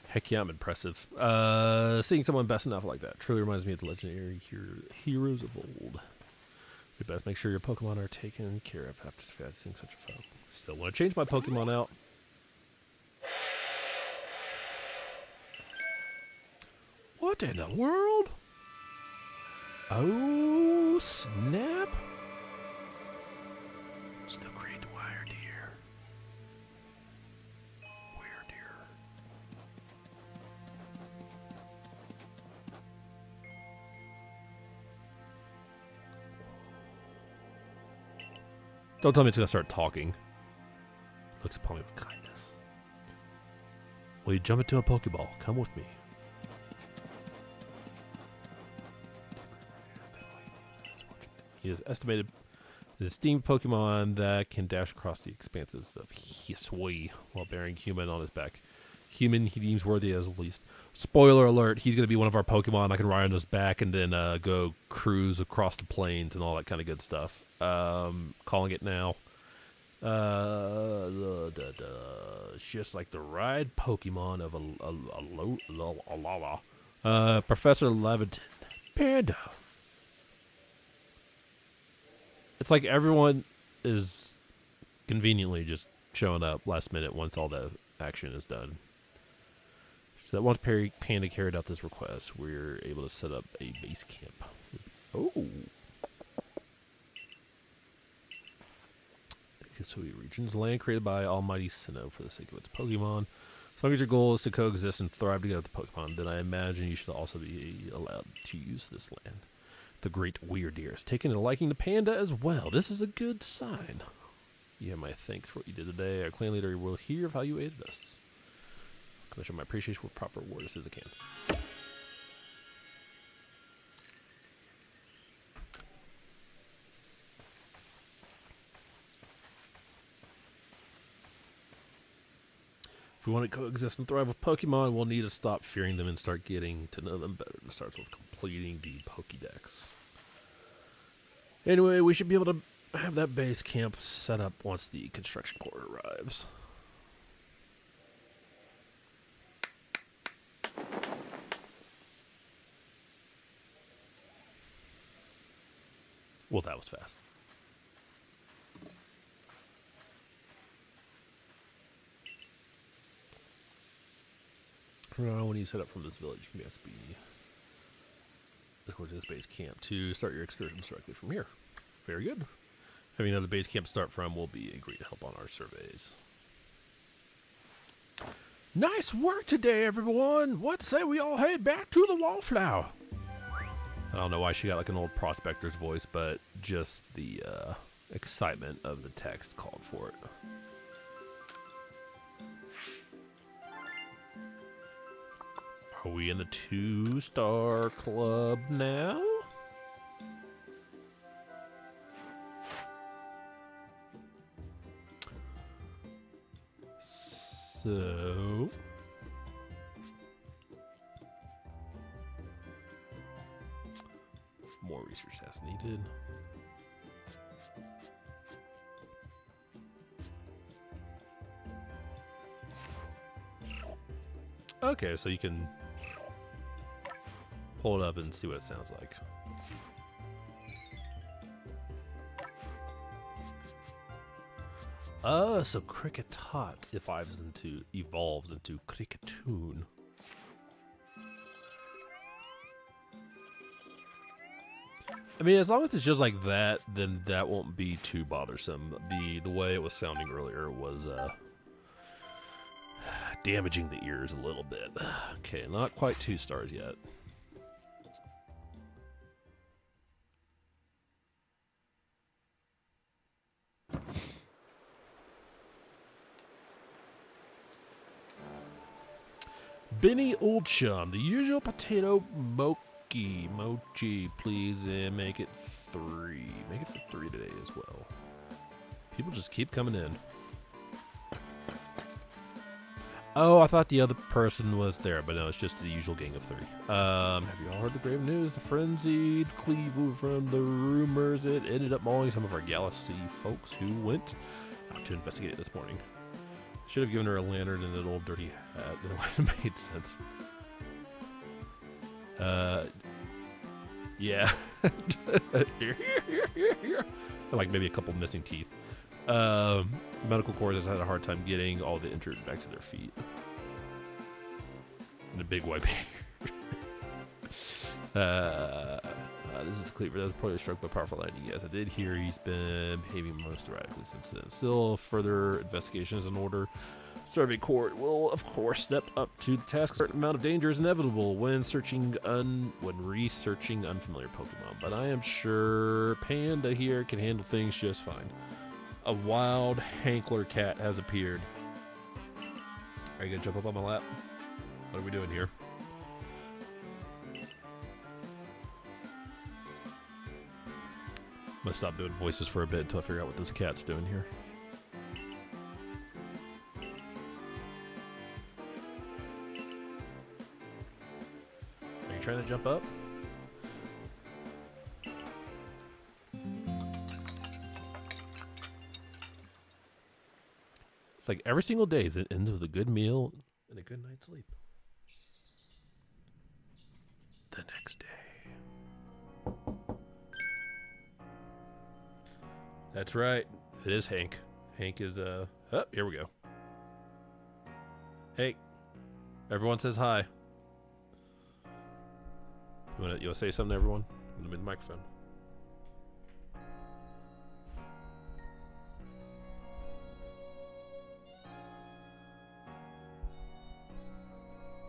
Heck yeah, I'm impressive. Seeing someone best enough like that truly reminds me of the legendary heroes of old. You best make sure your Pokemon are taken care of after seeing such a foe. Still want to change my Pokemon out. What in the world? Oh, snap. It's the great Wyrdeer. Don't tell me it's going to start talking. Looks upon me with kindness. Will you jump into a Pokeball? Come with me. He is estimated an esteemed Pokemon that can dash across the expanses of Hisui while bearing human on his back. Human he deems worthy as least. Spoiler alert, he's going to be one of our Pokemon I can ride on his back and then go cruise across the plains and all that kind of good stuff. Calling it now. It's just like the ride Pokemon of Professor Leviton. Panda. It's like everyone is conveniently just showing up last minute once all the action is done. So that once Panda carried out this request, we're able to set up a base camp. Oh. Hisui regions, land created by Almighty Sinnoh for the sake of its Pokemon. As long as your goal is to coexist and thrive together with the Pokemon, then I imagine you should also be allowed to use this land. The great Wyrdeer has taken a liking to Panda as well. This is a good sign. You have my thanks for what you did today. Our clan leader will hear of how you aided us. I can show my appreciation with proper reward as soon as I can. If we want to coexist and thrive with Pokemon, we'll need to stop fearing them and start getting to know them better. It starts with completing the Pokédex. Anyway, we should be able to have that base camp set up once the construction corps arrives. Well, that was fast. When you set up from this village, you can be according to this base camp to start your excursions directly from here. Very good. Having another base camp to start from will be a great help on our surveys. Nice work today, everyone. What say we all head back to the Wallflower? I don't know why she got like an old prospector's voice, but just the excitement of the text called for it. Are we in the 2-star club now? So... more research as needed. Okay, so you can pull it up and see what it sounds like. So Cricketot evolves into Cricketoon. I mean, as long as it's just like that, then that won't be too bothersome. The way it was sounding earlier was damaging the ears a little bit. Okay, not quite 2 stars yet. Benny Oldchum, the usual potato mochi, please make it 3. Make it for 3 today as well. People just keep coming in. Oh, I thought the other person was there, but no, it's just the usual gang of 3. Have you all heard the grave news? The frenzied cleave from the rumors it ended up mauling some of our Galaxy folks who went out to investigate it this morning. Should have given her a lantern and an old dirty hat. Then it would have made sense. Yeah. Like maybe a couple missing teeth. Medical corps has had a hard time getting all the injured back to their feet. And a big white beard. This is Cleaver. That was probably struck by powerful lightning. Yes, I did hear he's been behaving most erratically since then. Still, further investigation is in order. Survey Court will, of course, step up to the task. A certain amount of danger is inevitable when researching unfamiliar Pokemon, but I am sure Panda here can handle things just fine. A wild Hankler cat has appeared. Are you gonna jump up on my lap? What are we doing here? I'm gonna stop doing voices for a bit until I figure out what this cat's doing here. Are you trying to jump up? It's like every single day is the end of a good meal and a good night's sleep. The next day. That's right. It is Hank. Hank is, oh, here we go. Hey. Everyone says hi. You wanna say something to everyone? In the microphone.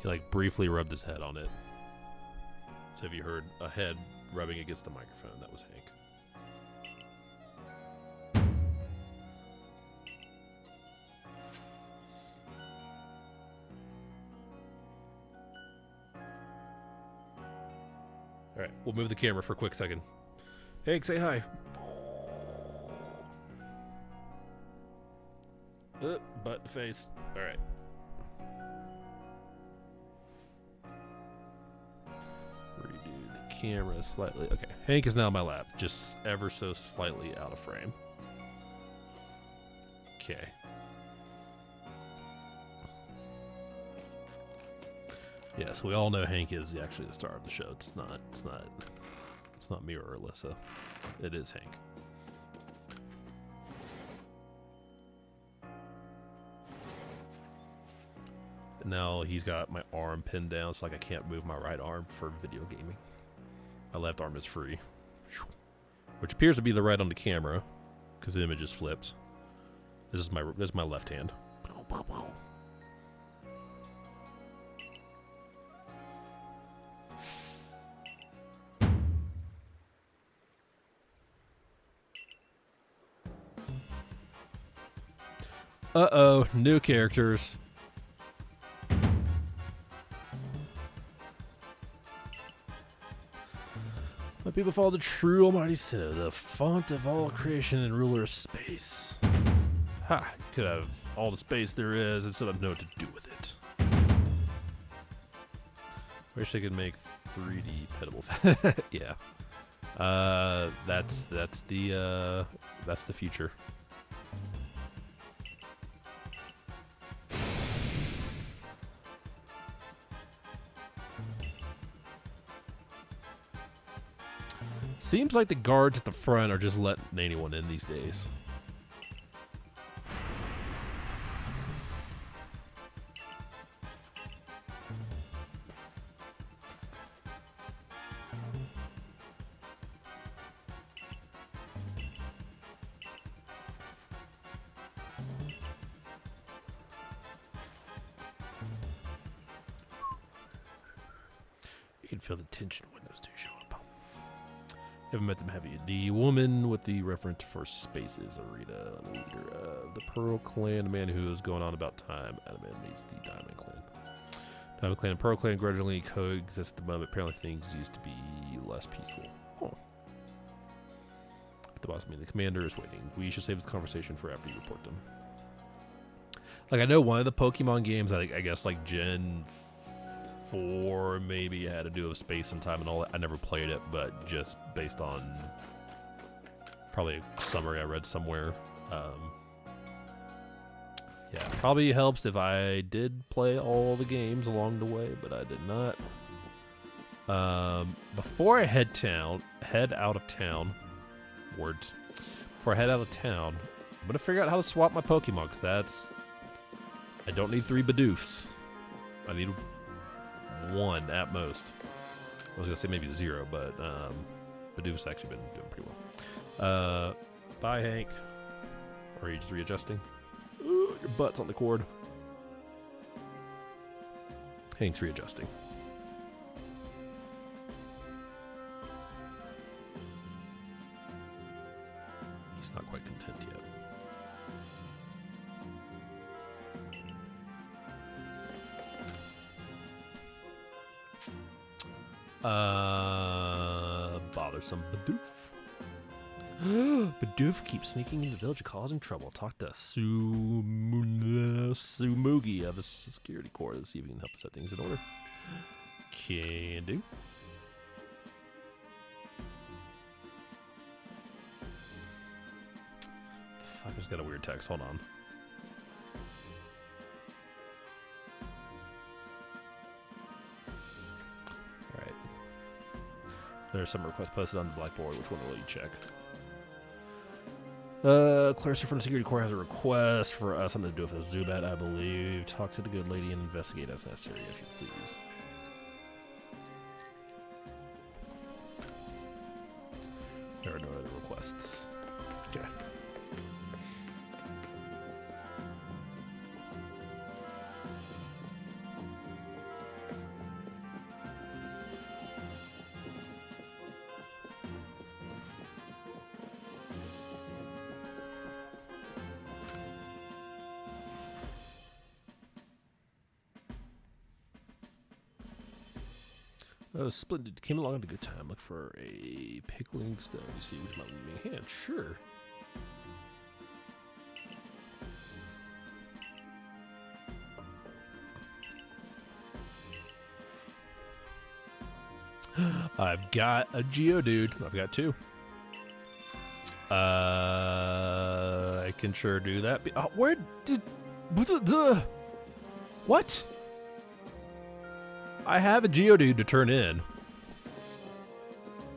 He like briefly rubbed his head on it. So if you heard a head rubbing against the microphone, that was Hank. Alright, we'll move the camera for a quick second. Hank, say hi. Butt face. Alright. Redo the camera slightly. Okay, Hank is now in my lap, just ever so slightly out of frame. Okay. Yes, we all know Hank is actually the star of the show. It's not me or Alyssa. It is Hank. And now he's got my arm pinned down so like I can't move my right arm for video gaming. My left arm is free. Which appears to be the right on the camera because the image just flips. This is my left hand. Uh-oh, new characters. My people follow the true almighty Sinnoh, the font of all creation and ruler of space. Ha! Could have all the space there is instead of know what to do with it. Wish they could make 3D pitable. Yeah. That's the future. Seems like the guards at the front are just letting anyone in these days. You can feel the tension when those two show up. Haven't met them, have you? The woman with the reference for space is Arita, the leader of the Pearl Clan, the man who is going on about time. Adaman leads the Diamond Clan. Diamond Clan and Pearl Clan gradually coexist at the moment. Apparently things used to be less peaceful. Huh. The boss, the commander is waiting. We should save this conversation for after you report them. Like, I know one of the Pokemon games, I guess like Gen 4 maybe had to do with space and time and all that. I never played it, but just based on probably a summary I read somewhere. Yeah, probably helps if I did play all the games along the way, but I did not. Before I head out of town, before I head out of town, I'm gonna figure out how to swap my Pokemon, because I don't need 3 Bidoofs. I need 1 at most. I was gonna say maybe 0, but Bidoof's actually been doing pretty well. Bye, Hank. Or are you just readjusting? Ooh, your butt's on the cord. Hank's readjusting. He's not quite content yet. Bothersome Bidoof. Bidoof keeps sneaking into the village causing trouble. Talk to Sumugi of the security corps to see if he can help set things in order. Can do. Fuck, I just got a weird text. Hold on. Alright. There's some requests posted on the Blackboard. Which one will you check? Clarissa from the Security Corps has a request for us. Something to do with a Zubat, I believe. Talk to the good lady and investigate as necessary, if you please. There are no other requests. Okay. Oh, splendid. Came along at a good time. Look for a pickling stone to see which mountain being hand. Sure. I've got a Geodude. I've got 2. I can sure do that. Where did... What? I have a Geodude to turn in.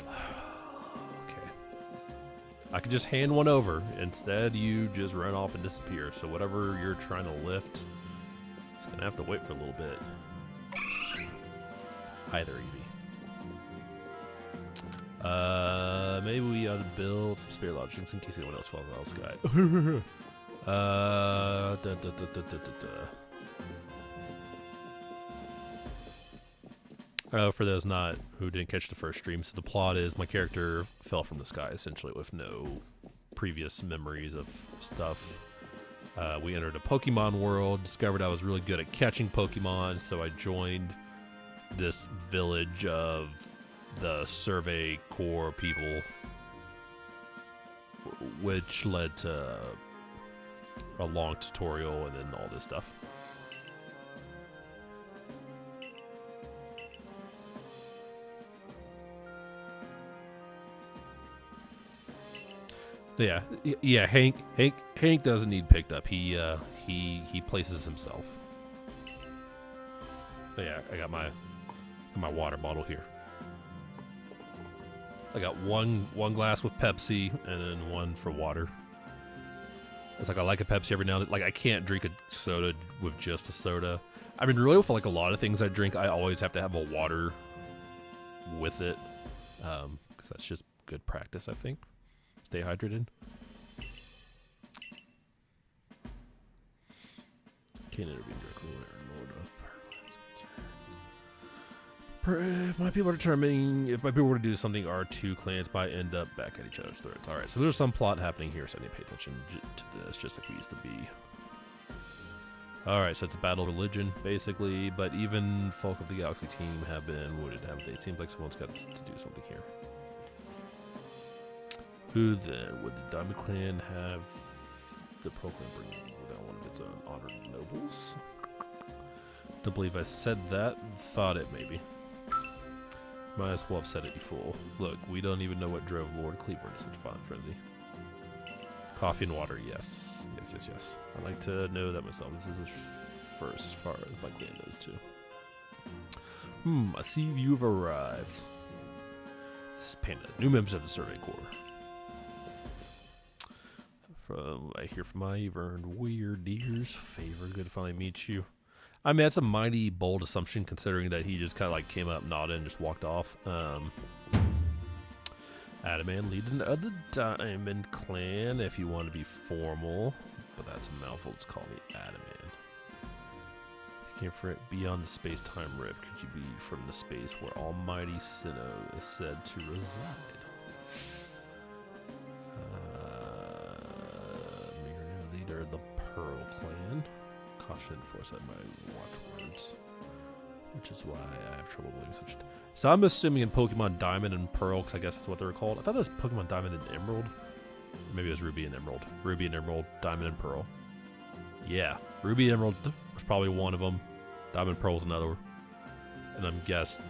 Okay. I could just hand one over. Instead, you just run off and disappear. So whatever you're trying to lift, it's going to have to wait for a little bit. Hi there, Eevee. Maybe we ought to build some Spirit Lodgings in case anyone else falls out of the sky. For those who didn't catch the first stream, so the plot is my character fell from the sky essentially with no previous memories of stuff. We entered a Pokemon world, discovered I was really good at catching Pokemon, so I joined this village of the Survey Corps people, which led to a long tutorial and then all this stuff. Yeah. Hank doesn't need picked up. He places himself. But yeah, I got my water bottle here. I got one glass with Pepsi and then one for water. It's like I like a Pepsi every now and then. Like I can't drink a soda with just a soda. I mean, really, for like a lot of things I drink, I always have to have a water with it, because that's just good practice, I think. Stay hydrated. Can't intervene directly when if my people are determining if my people were to do something, our two clans might end up back at each other's throats. All right, so there's some plot happening here, so I need to pay attention to this, just like we used to be. All right, so it's a battle of religion, basically, but even folk of the Galaxy team have been wounded, haven't they? It seems like someone's got to do something here. Who then? Would the Diamond Clan have the Pearl Clan bring down one of its own honored nobles? Don't believe I said that. Thought it, maybe. Might as well have said it before. Look, we don't even know what drove Lord Cleaver into such a violent frenzy. Coffee and water, yes. Yes. I'd like to know that myself. This is his first, as far as my clan knows, too. I see you've arrived. This is Panda, new members of the Survey Corps. I hear from I've earned weird ears. Favor, good to finally meet you. I mean, that's a mighty bold assumption, considering that he just kind of like came up, nodded, and just walked off. Adaman, leader of the Diamond Clan, if you want to be formal. But that's a mouthful, just call me Adaman. You came for it beyond the space-time rift. Could you be from the space where Almighty Sinnoh is said to reside? Leader of the Pearl Clan. Caution and foresight my watchwords, which is why I have trouble believing such. So I'm assuming in Pokemon Diamond and Pearl, because I guess that's what they were called. I thought it was Pokemon Diamond and Emerald. Or maybe it was Ruby and Emerald. Ruby and Emerald, Diamond and Pearl. Yeah, Ruby and Emerald was probably one of them. Diamond and Pearl is another. And I'm guessing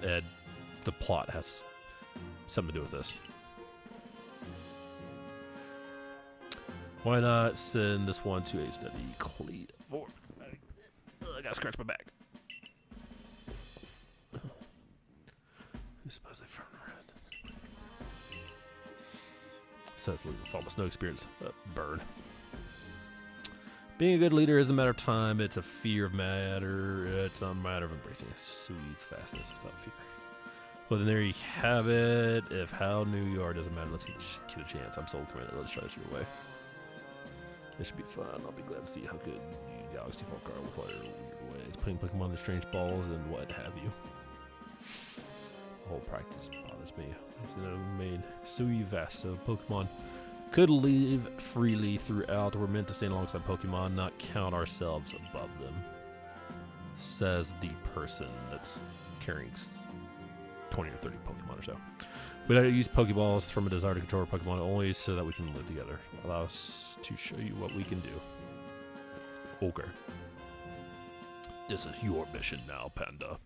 the plot has something to do with this. Why not send this one to a steady Cleaver? I gotta scratch my back. Who's supposed to from the rest? Says leader with almost no experience. Burn. Being a good leader isn't a matter of time, it's a fear of matter. It's a matter of embracing a sweet fastness without fear. Well, then there you have it. If how new you are doesn't matter, let's give this kid a chance. I'm soul committed. Let's try this your way. This should be fun. I'll be glad to see how good you Galaxy folk are with all your weird ways. Putting Pokemon in strange balls and what have you. The whole practice bothers me. It's made so vast, so Pokemon could live freely throughout. We're meant to stand alongside Pokemon, not count ourselves above them. Says the person that's carrying 20 or 30 Pokemon or so. We don't use Pokeballs from a desire to control our Pokemon only so that we can live together. Allow us to show you what we can do. Okay. This is your mission now, Panda.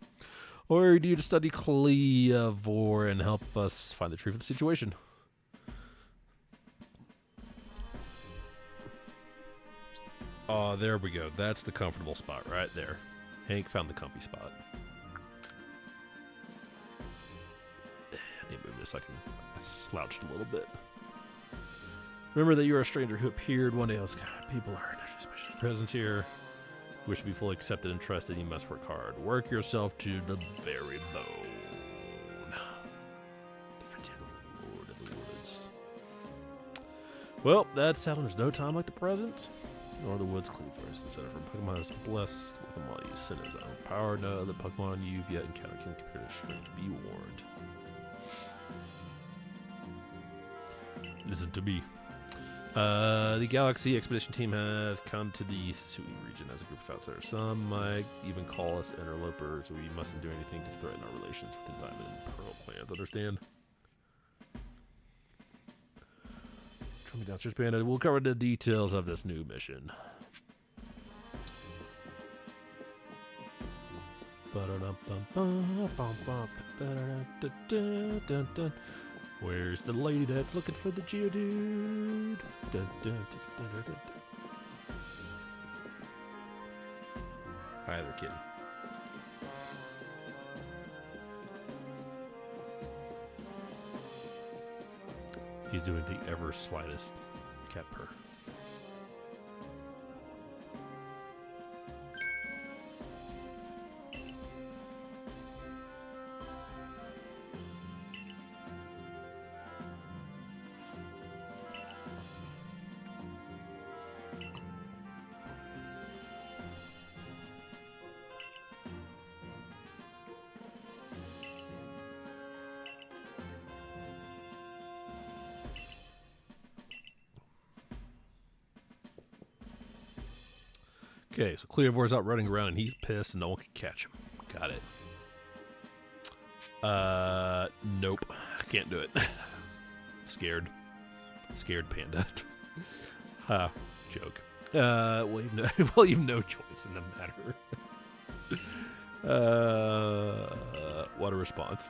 Or do you to study Cleavor and help us find the truth of the situation? Oh, there we go. That's the comfortable spot right there. Hank found the comfy spot. I need to move this so I slouched a little bit. Remember that you are a stranger who appeared one day. People are in special presence here. Wish to be fully accepted and trusted. You must work hard. Work yourself to the very bone. The frontier lord of the woods. Well, that's settled. There's no time like the present. Nor the woods clean first. Instead of Pokemon is blessed with a mighty sinner's own power. No other Pokemon you've yet encountered can compare to strange. Be warned. Listen to me. The Galaxy Expedition team has come to the Sui region as a group of outsiders. Some might even call us interlopers. We mustn't do anything to threaten our relations with the Diamond and Pearl clans. Understand? Tell me downstairs, Panda. We'll cover the details of this new mission. Where's the lady that's looking for the Geodude? Hi there, kitty. He's doing the ever slightest cat purr. Okay, so Cleovore's out running around and he's pissed and no one can catch him. Got it. Nope. Can't do it. Scared. Scared panda. Ha. Joke. Well, you've no choice in the matter. What a response.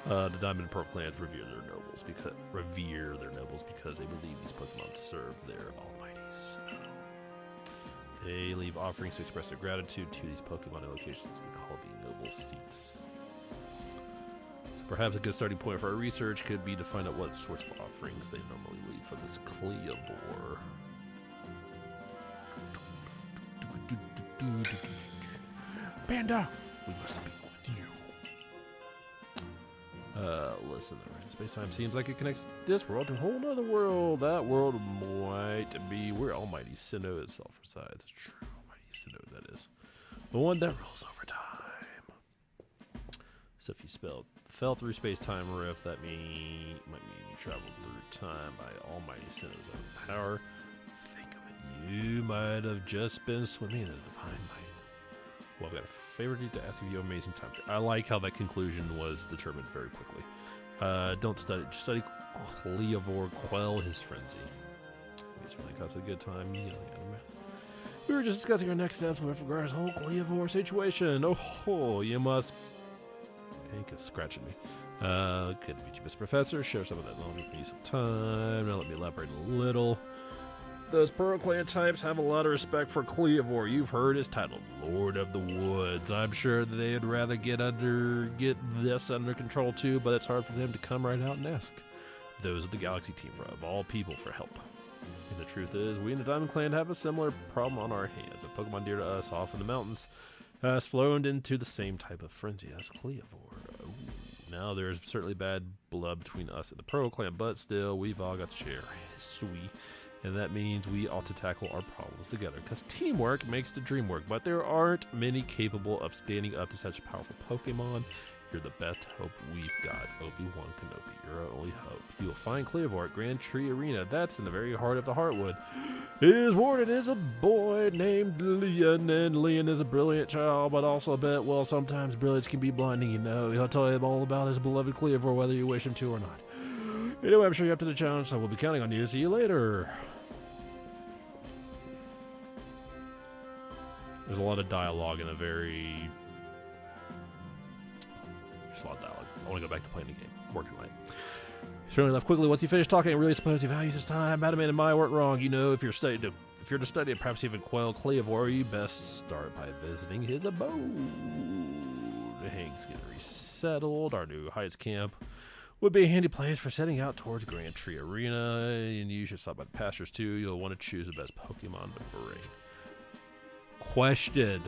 The Diamond and Pearl clans revere their nobles because they believe these Pokemon serve their almighties. They leave offerings to express their gratitude to these Pokemon in locations they call the noble seats. So perhaps a good starting point for our research could be to find out what sorts of offerings they normally leave for this Cleovore. Panda! We must speak with you. Listen, the space-time seems like it connects this world to a whole other world. That world might be where Almighty Sinnoh itself resides. It's true, Almighty Sinnoh, that is. The one that rules over time. So if you fell through space-time rift, that might mean you traveled through time by Almighty Sinnoh's own power. Think of it, you might have just been swimming in a divine might. Well, I've got a favor to ask of you, amazing time. I like how that conclusion was determined very quickly. Don't study. Just study Cleovore, quell his frenzy. It's really caused a good time yelling at him. We were just discussing our next steps with regards to the whole Cleovore situation. Oh, you must... Hank is scratching me. Good to meet you, Mr. Professor. Share some of that knowledge with me some time. Now let me elaborate a little. Those Pearl Clan types have a lot of respect for Cleovore. You've heard his title, Lord of the Woods. I'm sure they'd rather get this under control too, but it's hard for them to come right out and ask those of the Galaxy team of all people for help. And the truth is, we in the Diamond Clan have a similar problem on our hands. A Pokemon dear to us off in the mountains has flown into the same type of frenzy as Cleovore. Ooh. Now there's certainly bad blood between us and the Pearl Clan, but still, we've all got to share. Sweet. And that means we ought to tackle our problems together, because teamwork makes the dream work, but there aren't many capable of standing up to such powerful Pokemon. You're the best hope we've got, Obi-Wan Kenobi. You're our only hope. You'll find Cleovore at Grand Tree Arena. That's in the very heart of the Heartwood. His warden is a boy named Leon, and Leon is a brilliant child, but also a bit, well, sometimes brilliance can be blinding, you know. He'll tell you all about his beloved Cleovore, whether you wish him to or not. Anyway, I'm sure you're up to the challenge, so we'll be counting on you. See you later. There's a lot of dialogue in a very... Just a lot of dialogue. I want to go back to playing the game. Working late. Certainly left quickly once he finished talking. I really suppose he values his time. Madam and I weren't wrong. You know, if you're to study and perhaps even quell Cleovore, you best start by visiting his abode. Hank's getting resettled. Our new Heights camp would be a handy place for setting out towards Grand Tree Arena. And you should stop by the pastures too. You'll want to choose the best Pokemon to bring. Question: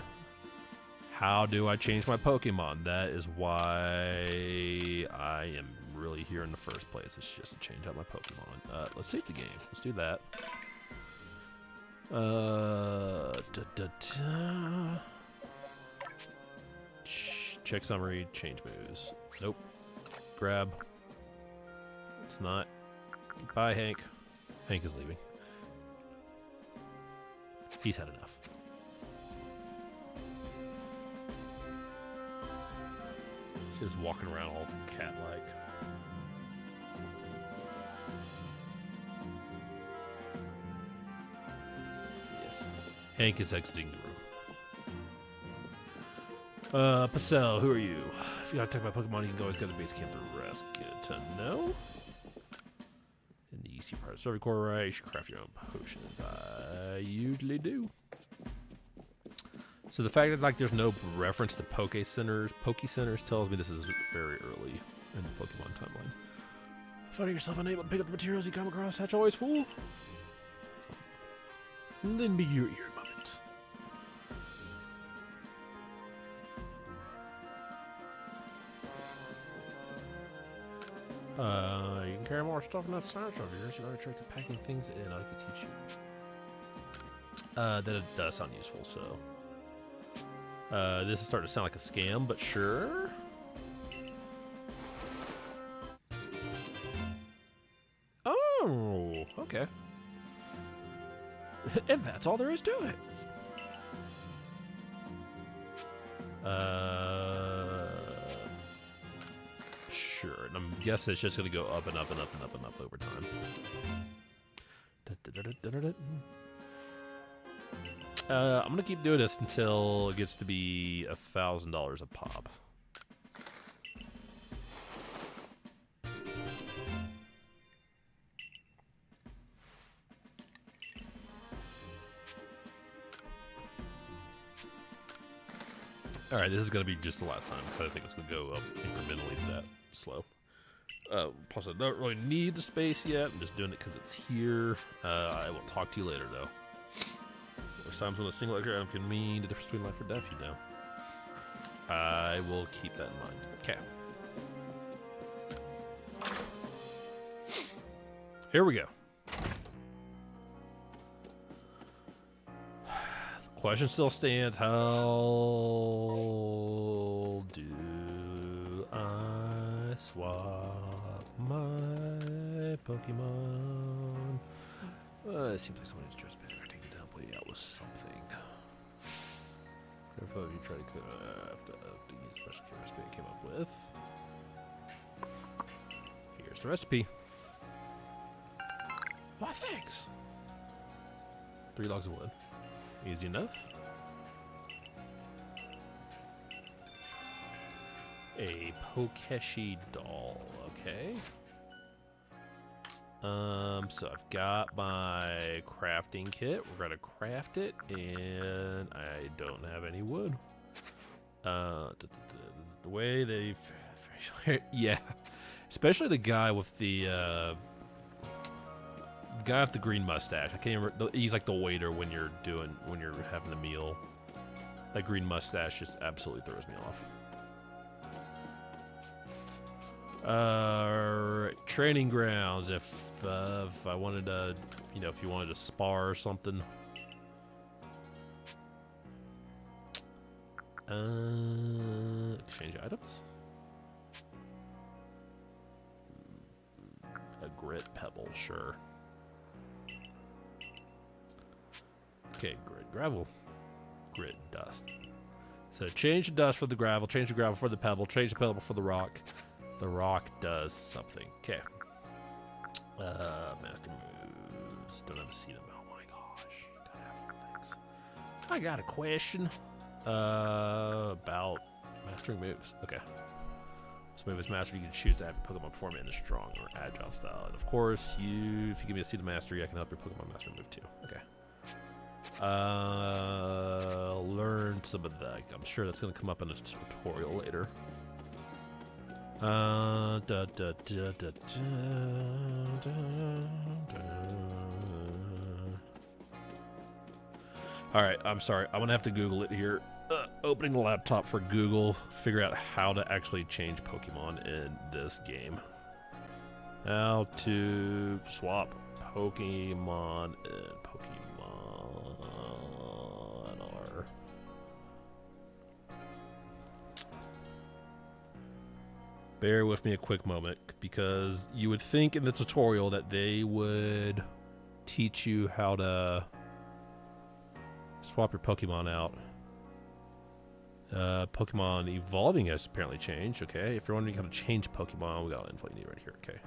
how do I change my Pokemon? That is why I am really here in the first place. It's just to change out my Pokemon. Let's save the game. Let's do that. Check summary, change moves. Nope. Grab. It's not. Bye, Hank. Hank is leaving. He's had enough. Just walking around all cat-like. Yes. Hank is exiting the room. Pacell, who are you? If you gotta attack my Pokemon, you can always go to base camp and rest. Good to know. In the EC part of Survey Core, right? You should craft your own potions. I usually do. So the fact that like there's no reference to Poke Centers tells me this is very early in the Pokemon timeline. Finding yourself unable to pick up the materials you come across, that's always full. And then be your ear moments. You can carry more stuff in that science over here, so you know the trick to packing things in. I can teach you. That it does sound useful, so. This is starting to sound like a scam, but sure. Oh, okay. And that's all there is to it. Sure. And I'm guessing it's just going to go up and up and up and up and up over time. I'm going to keep doing this until it gets to be $1,000 a pop. Alright, this is going to be just the last time, because I think it's going to go up incrementally that slow. Plus, I don't really need the space yet. I'm just doing it because it's here. I will talk to you later, though. There's times when a single extra item can mean the difference between life or death, you know. I will keep that in mind. Okay. Here we go. The question still stands. How do I swap my Pokemon? It seems like someone who's just been taking it down, play out with something. Careful if you try to use the special recipe I came up with. Here's the recipe. Why, thanks. 3 logs of wood. Easy enough. A Pokeshi doll. Okay. So I've got my crafting kit. We're gonna craft it, and I don't have any wood. This is the way they've, yeah, especially the guy with the guy with the green mustache. I can't remember. He's like the waiter when you're having a meal. That green mustache just absolutely throws me off. Training grounds. If I wanted to, you know, if you wanted to spar or something. Exchange items. A grit pebble, sure. Okay, grit gravel, grit dust. So change the dust for the gravel, change the gravel for the pebble, change the pebble for the rock. The rock does something. Okay. Master moves. Don't have a seat. Oh my gosh. Gotta have things. I got a question. About mastering moves. Okay. This move is mastered. You can choose to have your Pokemon perform it in a strong or agile style. And of course, if you give me a seat of mastery, I can help your Pokemon master move too. Okay. Learn some of that. I'm sure that's going to come up in a tutorial later. Alright, I'm sorry. I'm gonna have to Google it here. Opening the laptop for Google, figure out how to actually change Pokemon in this game. How to swap Pokemon in Pokemon R. Bear with me a quick moment, because you would think in the tutorial that they would teach you how to swap your Pokemon out. Pokemon evolving has apparently changed. Okay, if you're wondering how to change Pokemon, we got all the info you need right here. Okay,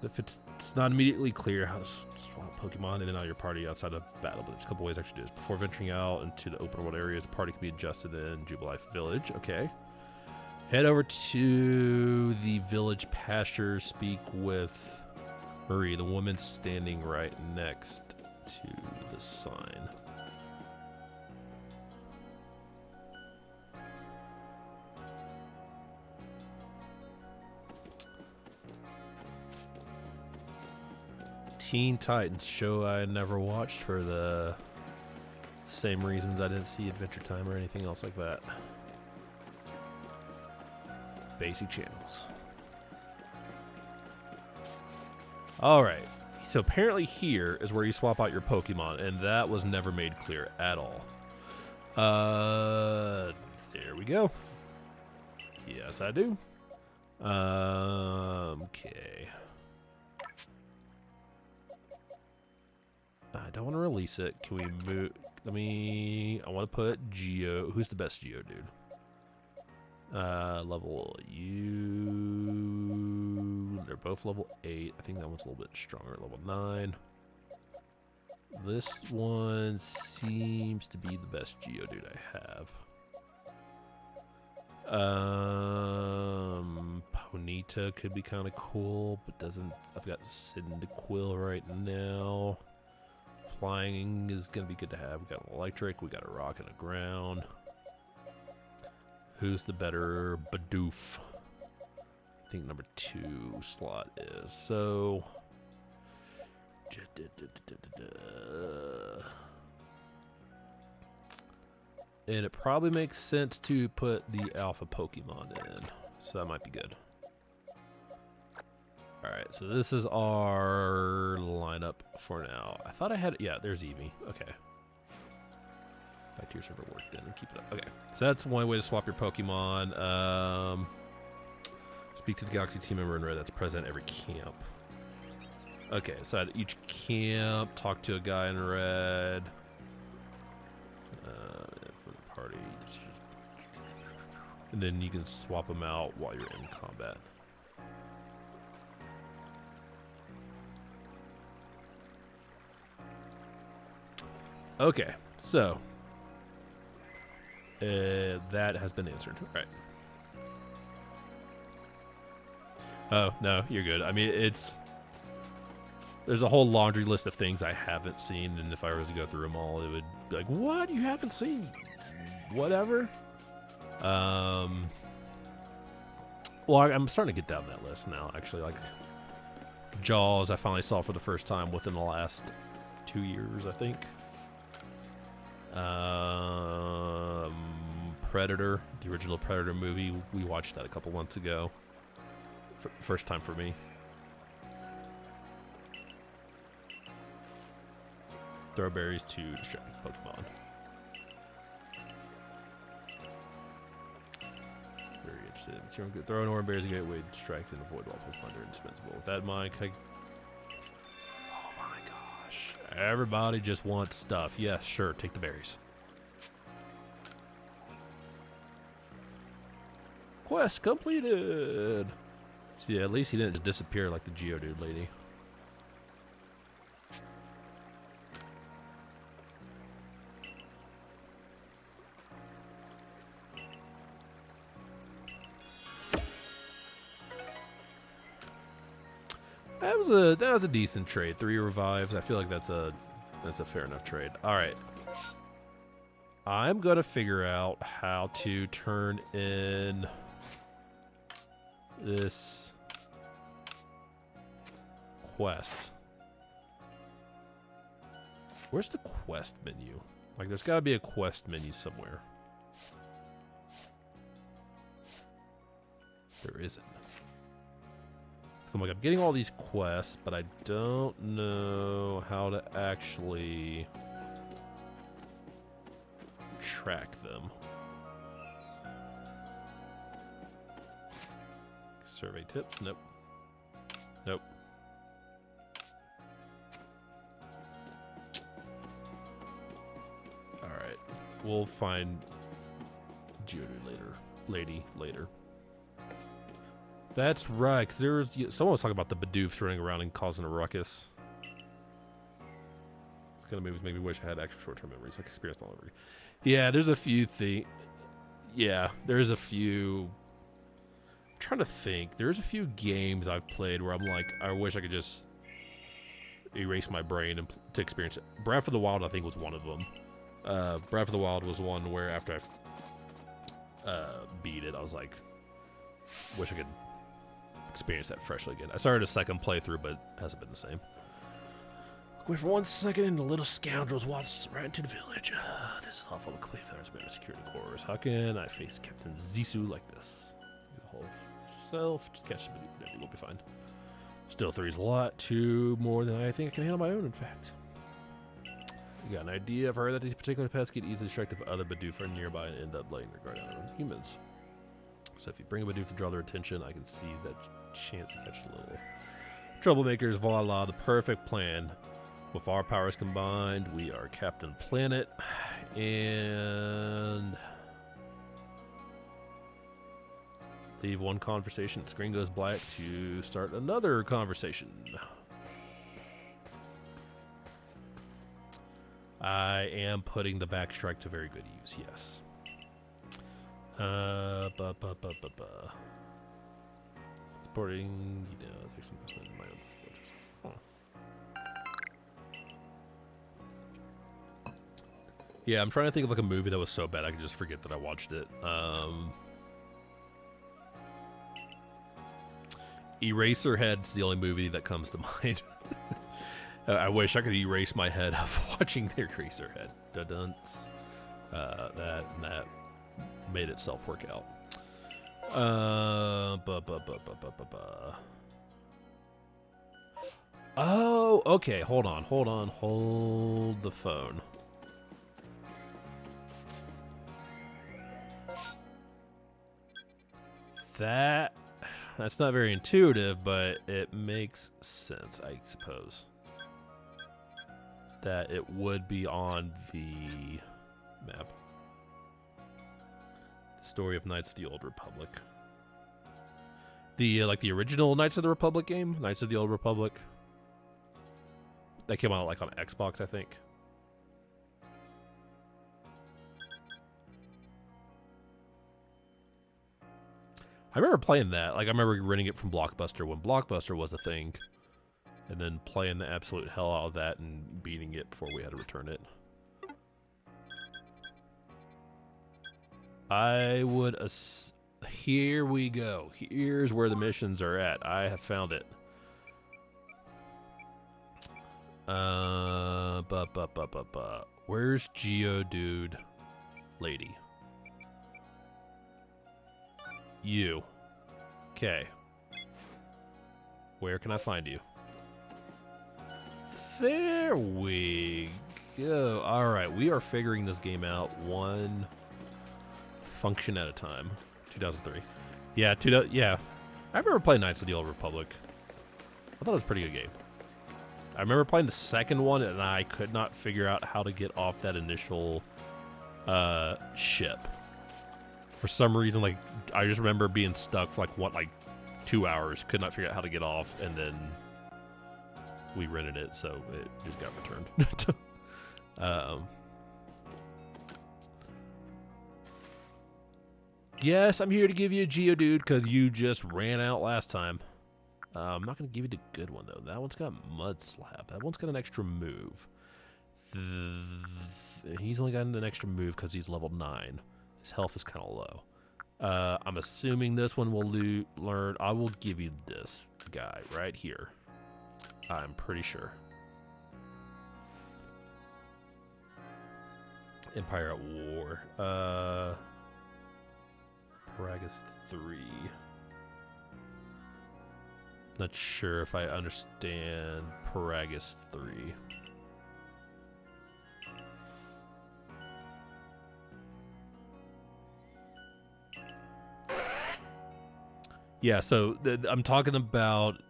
if it's not immediately clear how to swap Pokemon in and out of your party outside of battle, but there's a couple ways to actually do this. Before venturing out into the open world areas, the party can be adjusted in Jubilife Village. Okay, head over to the village pasture. Speak with Marie, the woman standing right next to the sign. Teen Titans, show I never watched for the same reasons I didn't see Adventure Time or anything else like that. Basic channels. Alright, so apparently here is where you swap out your Pokemon, and that was never made clear at all. There we go. Yes, I do. Okay. I don't want to release it. Can we move? I want to put Geo. Who's the best Geo dude? Level U. They're both level 8. I think that one's a little bit stronger at level 9. This one seems to be the best Geo dude I have. Ponyta could be kind of cool, but doesn't. I've got Cyndaquil right now. Flying is going to be good to have. We got an electric, we got a rock and a ground. Who's the better Bidoof? I think number 2 slot is. So, and it probably makes sense to put the alpha Pokemon in. So that might be good. Alright, so this is our lineup for now. I thought I had... Yeah, there's Eevee. Okay. Back to your server worked in and keep it up. Okay, so that's one way to swap your Pokemon. Speak to the Galaxy team member in red that's present at every camp. Okay, so at each camp, talk to a guy in red. For the party. And then you can swap them out while you're in combat. Okay, so that has been answered. All right. Oh, no, you're good. I mean, there's a whole laundry list of things I haven't seen, and if I was to go through them all, it would be like, what? You haven't seen? Whatever. Well, I'm starting to get down that list now, actually. Like, Jaws, I finally saw for the first time within the last 2 years, I think. Predator, the original Predator movie, we watched that a couple months ago. First time for me. Throw berries to distract Pokemon. Very interested. Throw an orange berries to get away, distract and avoid all Pokemon. They're indispensable. With that in mind, oh my gosh. Everybody just wants stuff. Yes, sure, take the berries. Quest completed! See, at least he didn't just disappear like the Geodude lady. That was a decent trade. 3 revives. I feel like that's a fair enough trade. All right. I'm gonna figure out how to turn in this quest. Where's the quest menu? Like, there's got to be a quest menu somewhere. There isn't. So I'm like, I'm getting all these quests, but I don't know how to actually track them. Survey tips? Nope. Nope. We'll find Geodude later. That's right, because someone was talking about the Bidoofs running around and causing a ruckus. It's gonna make me wish I had extra short-term memories, like experience all over again. Yeah, there's a few things. Yeah, there's a few. I'm trying to think. There's a few games I've played where I'm like, I wish I could just erase my brain and to experience it. Breath of the Wild, I think, was one of them. Breath of the Wild was one where after I beat it, I was like, wish I could experience that freshly again. I started a second playthrough, but it hasn't been the same. Wait for 1 second, and the little scoundrels waltzed right into the village. This is awful. The Cleave Tower's been a security quarters. How can I face Captain Zissou like this? You hold yourself, just catch the Bidoofs. We'll be fine. Still, 3's a lot. 2 more than I think I can handle my own, in fact. You got an idea? I've heard that these particular pests get easily distracted if other Bidoof are nearby and end up laying their guard down on humans. So if you bring a Bidoof to draw their attention, I can seize that chance to catch the little troublemakers. Voila, the perfect plan. With our powers combined, we are Captain Planet. And leave one conversation. Screen goes black to start another conversation. I am putting the backstrike to very good use, yes. Supporting, you know, it's actually investment in my own fortress. Huh. Yeah, I'm trying to think of like a movie that was so bad I could just forget that I watched it. Eraserhead's the only movie that comes to mind. I wish I could erase my head of watching the Eraserhead. Dun-dunce. That made itself work out. Oh, okay. Hold on. Hold the phone. That's not very intuitive, but it makes sense, I suppose. That it would be on the map. The story of Knights of the Old Republic. The like the original Knights of the Republic game, Knights of the Old Republic. That came out like on Xbox, I think. I remember playing that. Like I remember renting it from Blockbuster when Blockbuster was a thing. And then playing the absolute hell out of that and beating it before we had to return it. I would... Here we go. Here's where the missions are at. I have found it. Where's Geodude lady? You. Okay. Where can I find you? There we go. Alright, we are figuring this game out one function at a time. 2003. Yeah, yeah. I remember playing Knights of the Old Republic. I thought it was a pretty good game. I remember playing the second one, and I could not figure out how to get off that initial ship. For some reason, like, I just remember being stuck for, like 2 hours. Could not figure out how to get off, and then we rented it, so it just got returned. Yes, I'm here to give you a Geodude because you just ran out last time. I'm not going to give you the good one, though. That one's got Mud Slap. That one's got an extra move. He's only got an extra move because he's level 9. His health is kind of low. I'm assuming this one will learn. I will give you this guy right here. I'm pretty sure. Empire at War. Paragus 3. Not sure if I understand Paragus 3. Yeah, so I'm talking about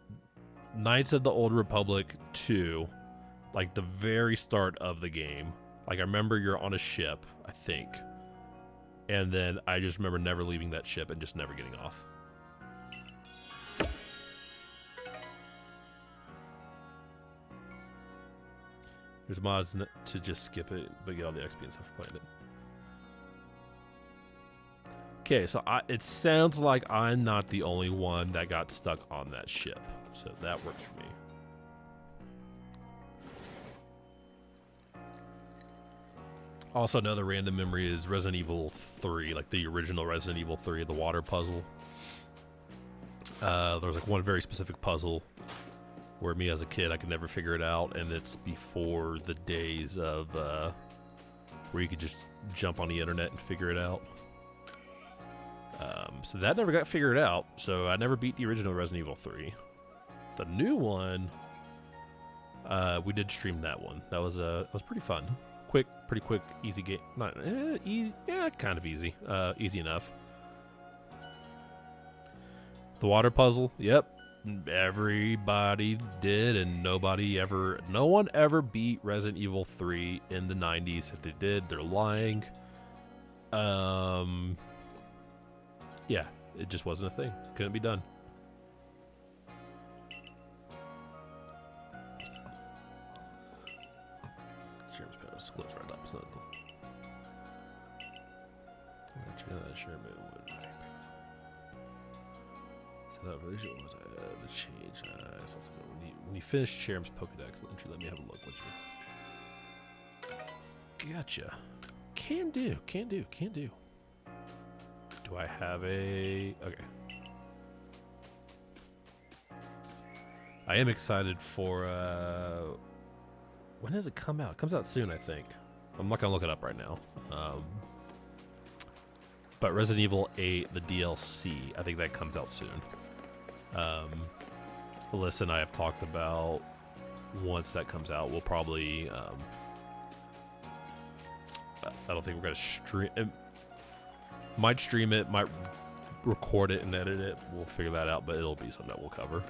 Knights of the Old Republic 2, like the very start of the game. Like, I remember you're on a ship, I think. And then I just remember never leaving that ship and just never getting off. There's mods to just skip it, but get all the XP and stuff for playing it. Okay, so it sounds like I'm not the only one that got stuck on that ship. So that works for me. Also, another random memory is Resident Evil 3, like the original Resident Evil 3, the water puzzle. There was like one very specific puzzle where me as a kid, I could never figure it out, and it's before the days of where you could just jump on the internet and figure it out. So that never got figured out, so I never beat the original Resident Evil 3. The new one, we did stream that one. That was pretty fun. Pretty quick, easy game. Not easy, yeah, kind of easy. Easy enough. The water puzzle, yep. Everybody did, and no one ever beat Resident Evil 3 in the 90s. If they did, they're lying. Yeah, it just wasn't a thing. Couldn't be done. Close right up, so that share bit would set up really sure was the change. When you finish Cherub's Pokedex entry, let me have a look. Gotcha. Can do. Do I have a... Okay. I am excited for... When does it come out? It comes out soon, I think. I'm not going to look it up right now. But Resident Evil 8, the DLC, I think that comes out soon. Alyssa and I have talked about once that comes out, we'll probably... I don't think we're going to stream... Might stream it, might record it and edit it. We'll figure that out, but it'll be something that we'll cover.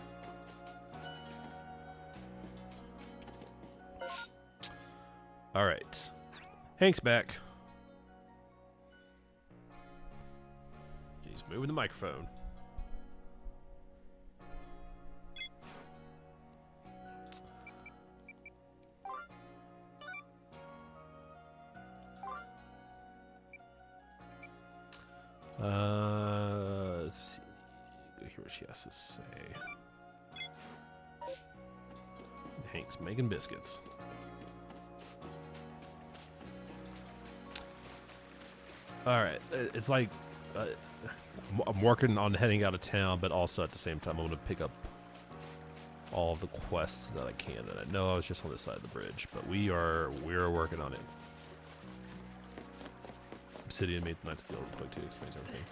All right. Hank's back. He's moving the microphone. Let's see. Go hear what she has to say. Hank's making biscuits. All right, it's like I'm working on heading out of town, but also at the same time, I'm going to pick up all of the quests that I can. And I know I was just on this side of the bridge, but we are working on it. Obsidian made the Knights of the Old Republic 2 explains everything.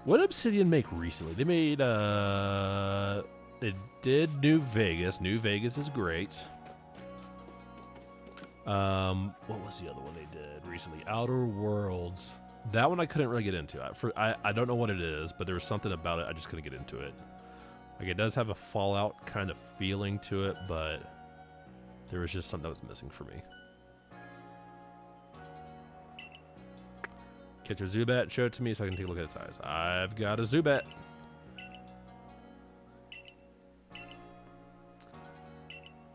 What did Obsidian make recently? They made they did New Vegas. New Vegas is great. What was the other one they did recently? Outer Worlds. That one I couldn't really get into. I don't know what it is, but there was something about it I just couldn't get into it. Like, it does have a Fallout kind of feeling to it, but there was just something that was missing for me. Catch your Zubat, show it to me so I can take a look at its eyes. I've got a Zubat.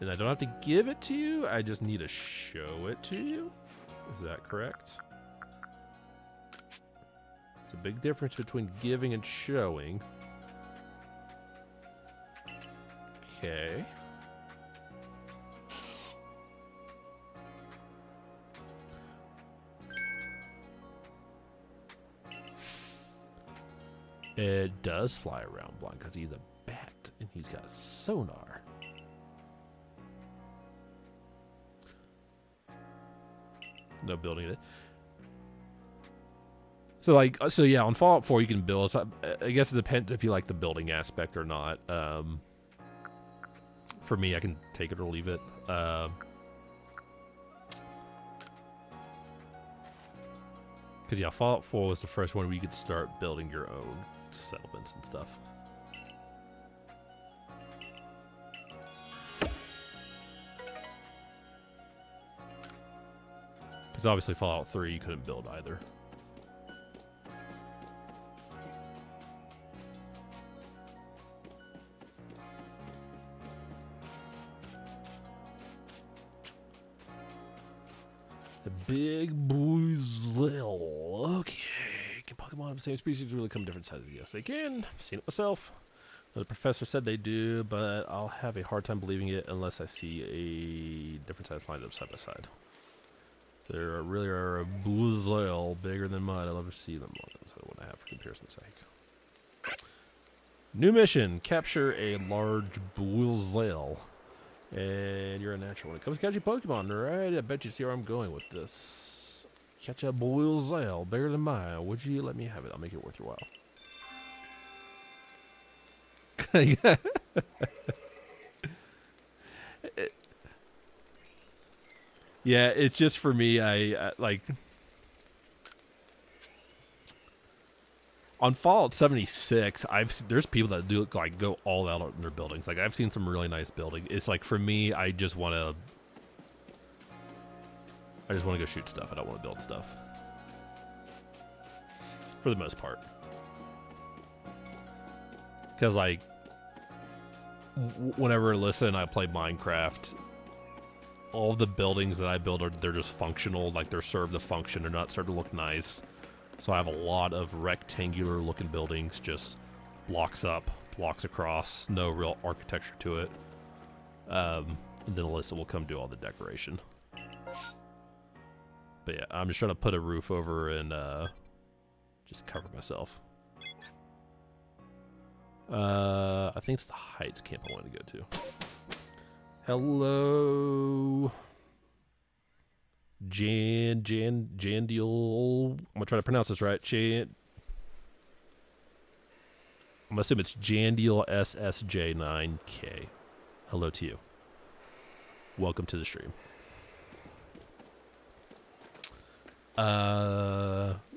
And I don't have to give it to you, I just need to show it to you. Is that correct? There's a big difference between giving and showing. Okay. It does fly around blind because he's a bat and he's got sonar. No building it. So yeah, on Fallout 4 you can build. So I guess it depends if you like the building aspect or not. For me, I can take it or leave it. Because yeah, Fallout 4 was the first one where you could start building your own settlements and stuff. Because obviously Fallout 3 you couldn't build either. The big boozle. Okay. Can Pokemon of the same species really come in different sizes? Yes, they can. I've seen it myself. The professor said they do, but I'll have a hard time believing it unless I see a different size lined up side by side. There really are a boozle bigger than mine. I'd love to see them. That's what I have for comparison's sake. New mission. Capture a large boozle. And you're a natural when it comes to catching Pokemon, right? I bet you see where I'm going with this. Catch a boozle bigger than mine. Would you let me have it? I'll make it worth your while. Yeah, it's just for me. I like on Fallout 76. There's people that do like go all out on their buildings. Like I've seen some really nice building. It's like for me, I just want to go shoot stuff. I don't want to build stuff for the most part. Because like whenever Alyssa and I play Minecraft, all the buildings that I build they're just functional. Like they're served a function. They're not served to look nice. So I have a lot of rectangular looking buildings, just blocks up, blocks across, no real architecture to it. And then Alyssa will come do all the decoration. But yeah, I'm just trying to put a roof over and just cover myself. I think it's the Heights camp I want to go to. Hello, Jandiel. I'm gonna try to pronounce this right. I'm gonna assume it's Jandiel SSJ9K. Hello to you. Welcome to the stream.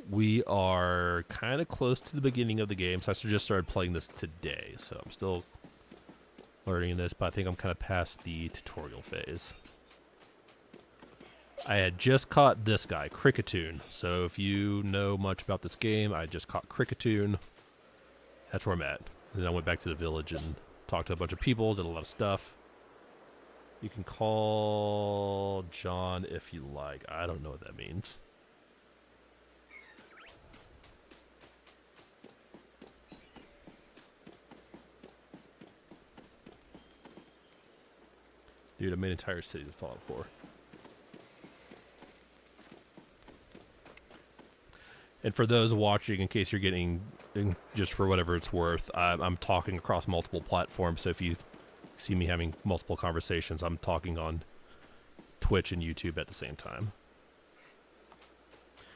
We are kind of close to the beginning of the game, so I just started playing this today, so I'm still learning this, but I think I'm kind of past the tutorial phase. I had just caught this guy, Kricketune. So if you know much about this game, I just caught Kricketune. That's where I'm at. And then I went back to the village and talked to a bunch of people, did a lot of stuff. You can call John if you like. I don't know what that means. Dude, I made an entire city with Fallout 4. And for those watching, in case you're getting, just for whatever it's worth, I'm talking across multiple platforms. So if you see me having multiple conversations, I'm talking on Twitch and YouTube at the same time.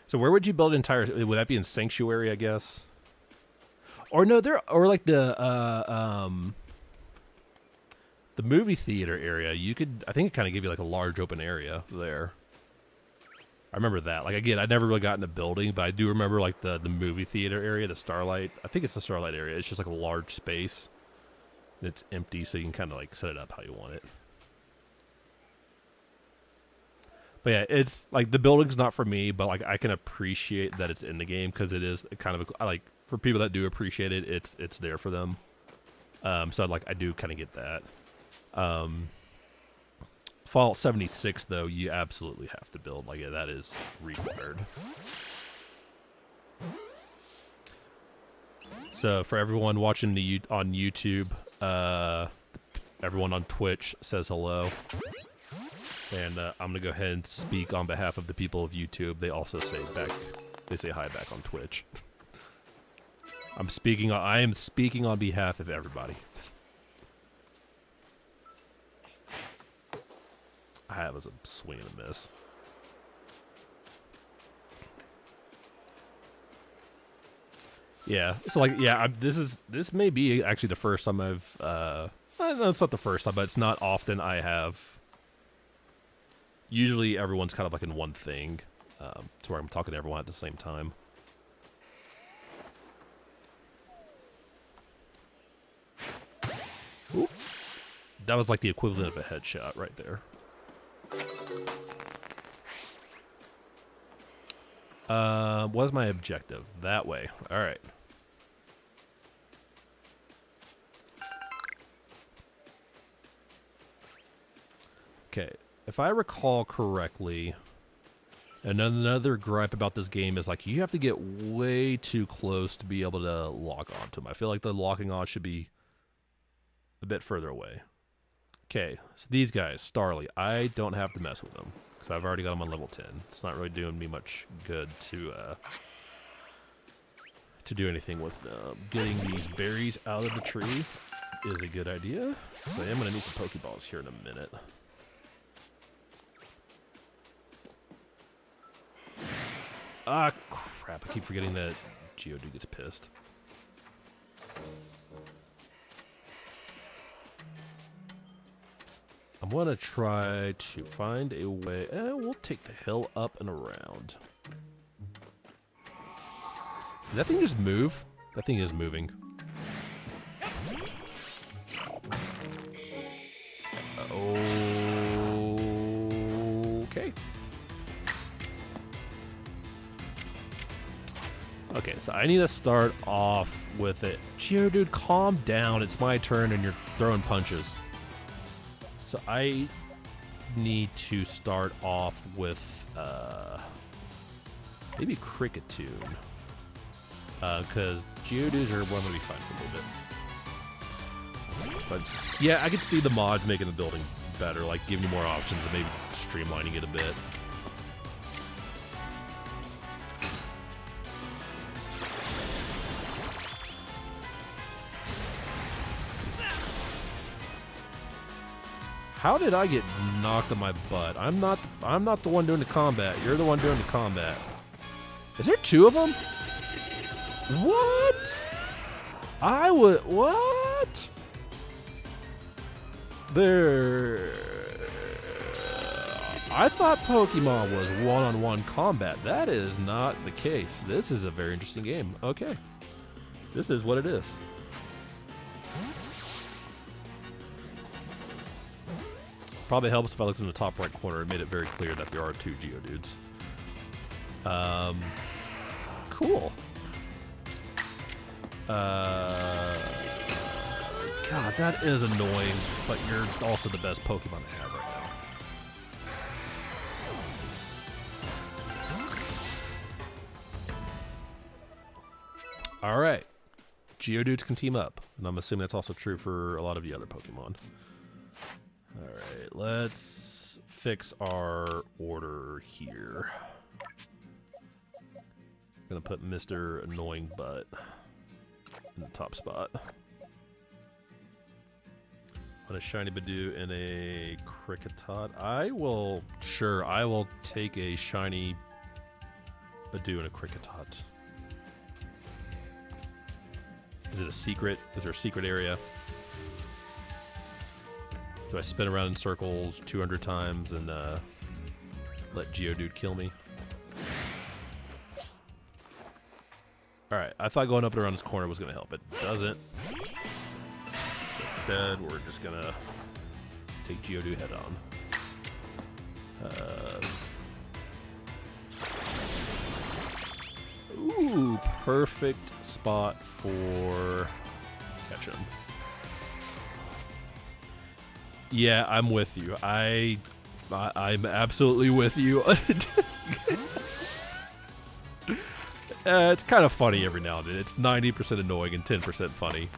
So where would you build an entire? Would that be in Sanctuary, I guess? Or no, or like the movie theater area. You could, I think it kind of give you like a large open area there. I remember that. Like again, I never really got in a building, but I do remember like the movie theater area, the Starlight. I think it's the Starlight area. It's just like a large space. And it's empty, so you can kind of like set it up how you want it. But yeah, it's like the building's not for me, but like I can appreciate that it's in the game because it is kind of like for people that do appreciate it, it's there for them. So like I do kind of get that. Fallout 76 though, you absolutely have to build. Like that is required. So for everyone watching on YouTube, everyone on Twitch says hello. And I'm gonna go ahead and speak on behalf of the people of YouTube. They also say hi back on Twitch. I am speaking on behalf of everybody. I was a swing and a miss. Yeah, so like, yeah, this may be actually the first time I've, no, it's not the first time, but it's not often I have. Usually everyone's kind of like in one thing, to where I'm talking to everyone at the same time. Oop. That was like the equivalent of a headshot right there. What is my objective? That way. All right. Okay. If I recall correctly, another gripe about this game is like you have to get way too close to be able to lock onto them. I feel like the locking on should be a bit further away. Okay, so these guys, Starly, I don't have to mess with them because I've already got them on level 10. It's not really doing me much good to do anything with them. Getting these berries out of the tree is a good idea. So I am going to need some Pokeballs here in a minute. Ah, crap. I keep forgetting that Geodude gets pissed. I'm going to try to find a way. We'll take the hill up and around. Did that thing just move? That thing is moving. Okay. Okay, so I need to start off with it. Geodude, calm down. It's my turn and you're throwing punches. So I need to start off with maybe Kricketune. Because Geodudes are one to be fine for a little bit. But yeah, I could see the mods making the building better, like giving you more options and maybe streamlining it a bit. How did I get knocked on my butt? I'm not the one doing the combat. You're the one doing the combat. Is there two of them? What? What? I thought Pokemon was one-on-one combat. That is not the case. This is a very interesting game. Okay. This is what it is. Probably helps if I looked in the top right corner. It made it very clear that there are two Geodudes. Cool. God, that is annoying, but you're also the best Pokemon I have right now. Alright. Geodudes can team up, and I'm assuming that's also true for a lot of the other Pokemon. Alright, let's fix our order here. Gonna put Mr. Annoying Butt in the top spot. Put a Shiny Badoo and a Kricketot. I will take a Shiny Badoo and a Kricketot. Is it a secret? Is there a secret area? Do I spin around in circles 200 times and let Geodude kill me? Alright, I thought going up and around this corner was going to help. It doesn't. So instead, we're just going to take Geodude head on. Ooh, perfect spot for Ketchum. Yeah, I'm with you. I'm absolutely with you. It's kind of funny every now and then. It's 90% annoying and 10% funny.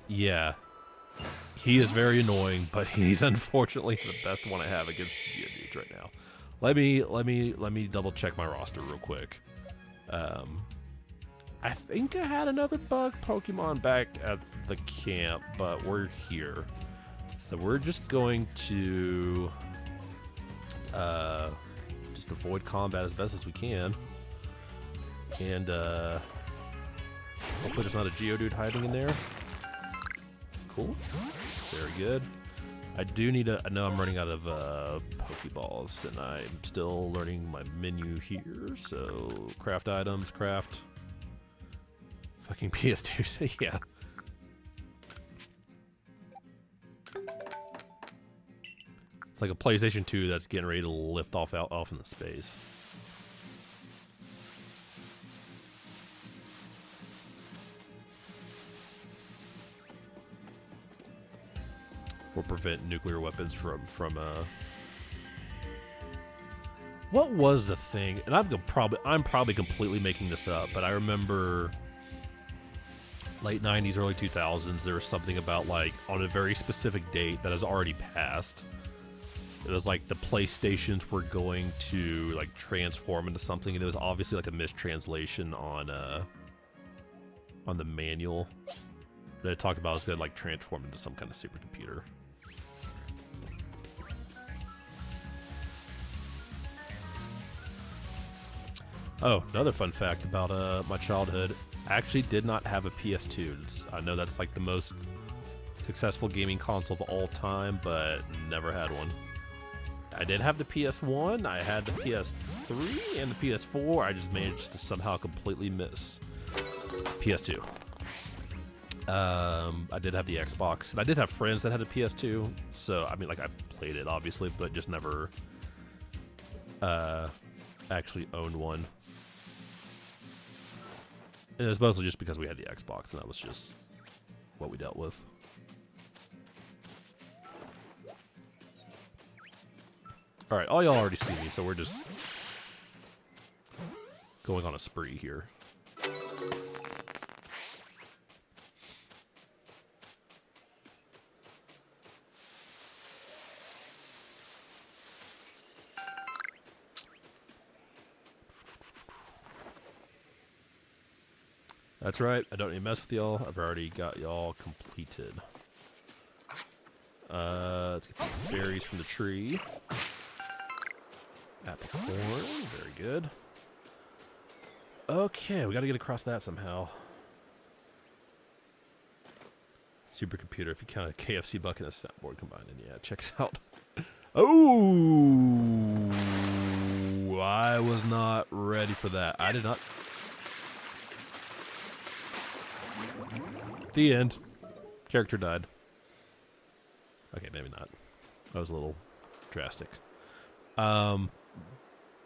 Yeah. He is very annoying, but he's unfortunately the best one I have against Geodudes right now. Let me double check my roster real quick. I think I had another bug Pokemon back at the camp, but we're here. So we're just going to just avoid combat as best as we can. And hopefully there's not a Geodude hiding in there. Cool. Very good. I do need to... I know I'm running out of Pokeballs, and I'm still learning my menu here. So, craft items, craft... Fucking PS2, yeah. It's like a PlayStation 2 that's getting ready to lift off in the space. or prevent nuclear weapons from what was the thing? And I'm probably completely making this up, but I remember late 90s, early 2000s, there was something about, like, on a very specific date that has already passed, it was like the PlayStations were going to, like, transform into something, and it was obviously like a mistranslation on the manual that it talked about it was going to, like, transform into some kind of supercomputer. Oh, another fun fact about my childhood. I actually did not have a PS2. I know that's like the most successful gaming console of all time, but never had one. I did have the PS1, I had the PS3, and the PS4. I just managed to somehow completely miss PS2. I did have the Xbox, and I did have friends that had a PS2, so, I mean, like, I played it, obviously, but just never actually owned one. And it was mostly just because we had the Xbox, and that was just what we dealt with. Alright, all y'all already see me, so we're just going on a spree here. That's right, I don't need to mess with y'all. I've already got y'all completed. Let's get these berries from the tree. Apple corn, very good. Okay, we gotta get across that somehow. Supercomputer, if you count a KFC bucket and a soundboard combined, and yeah, it checks out. Oh, I was not ready for that. I did not. The end. Character died. Okay, maybe not. That was a little drastic.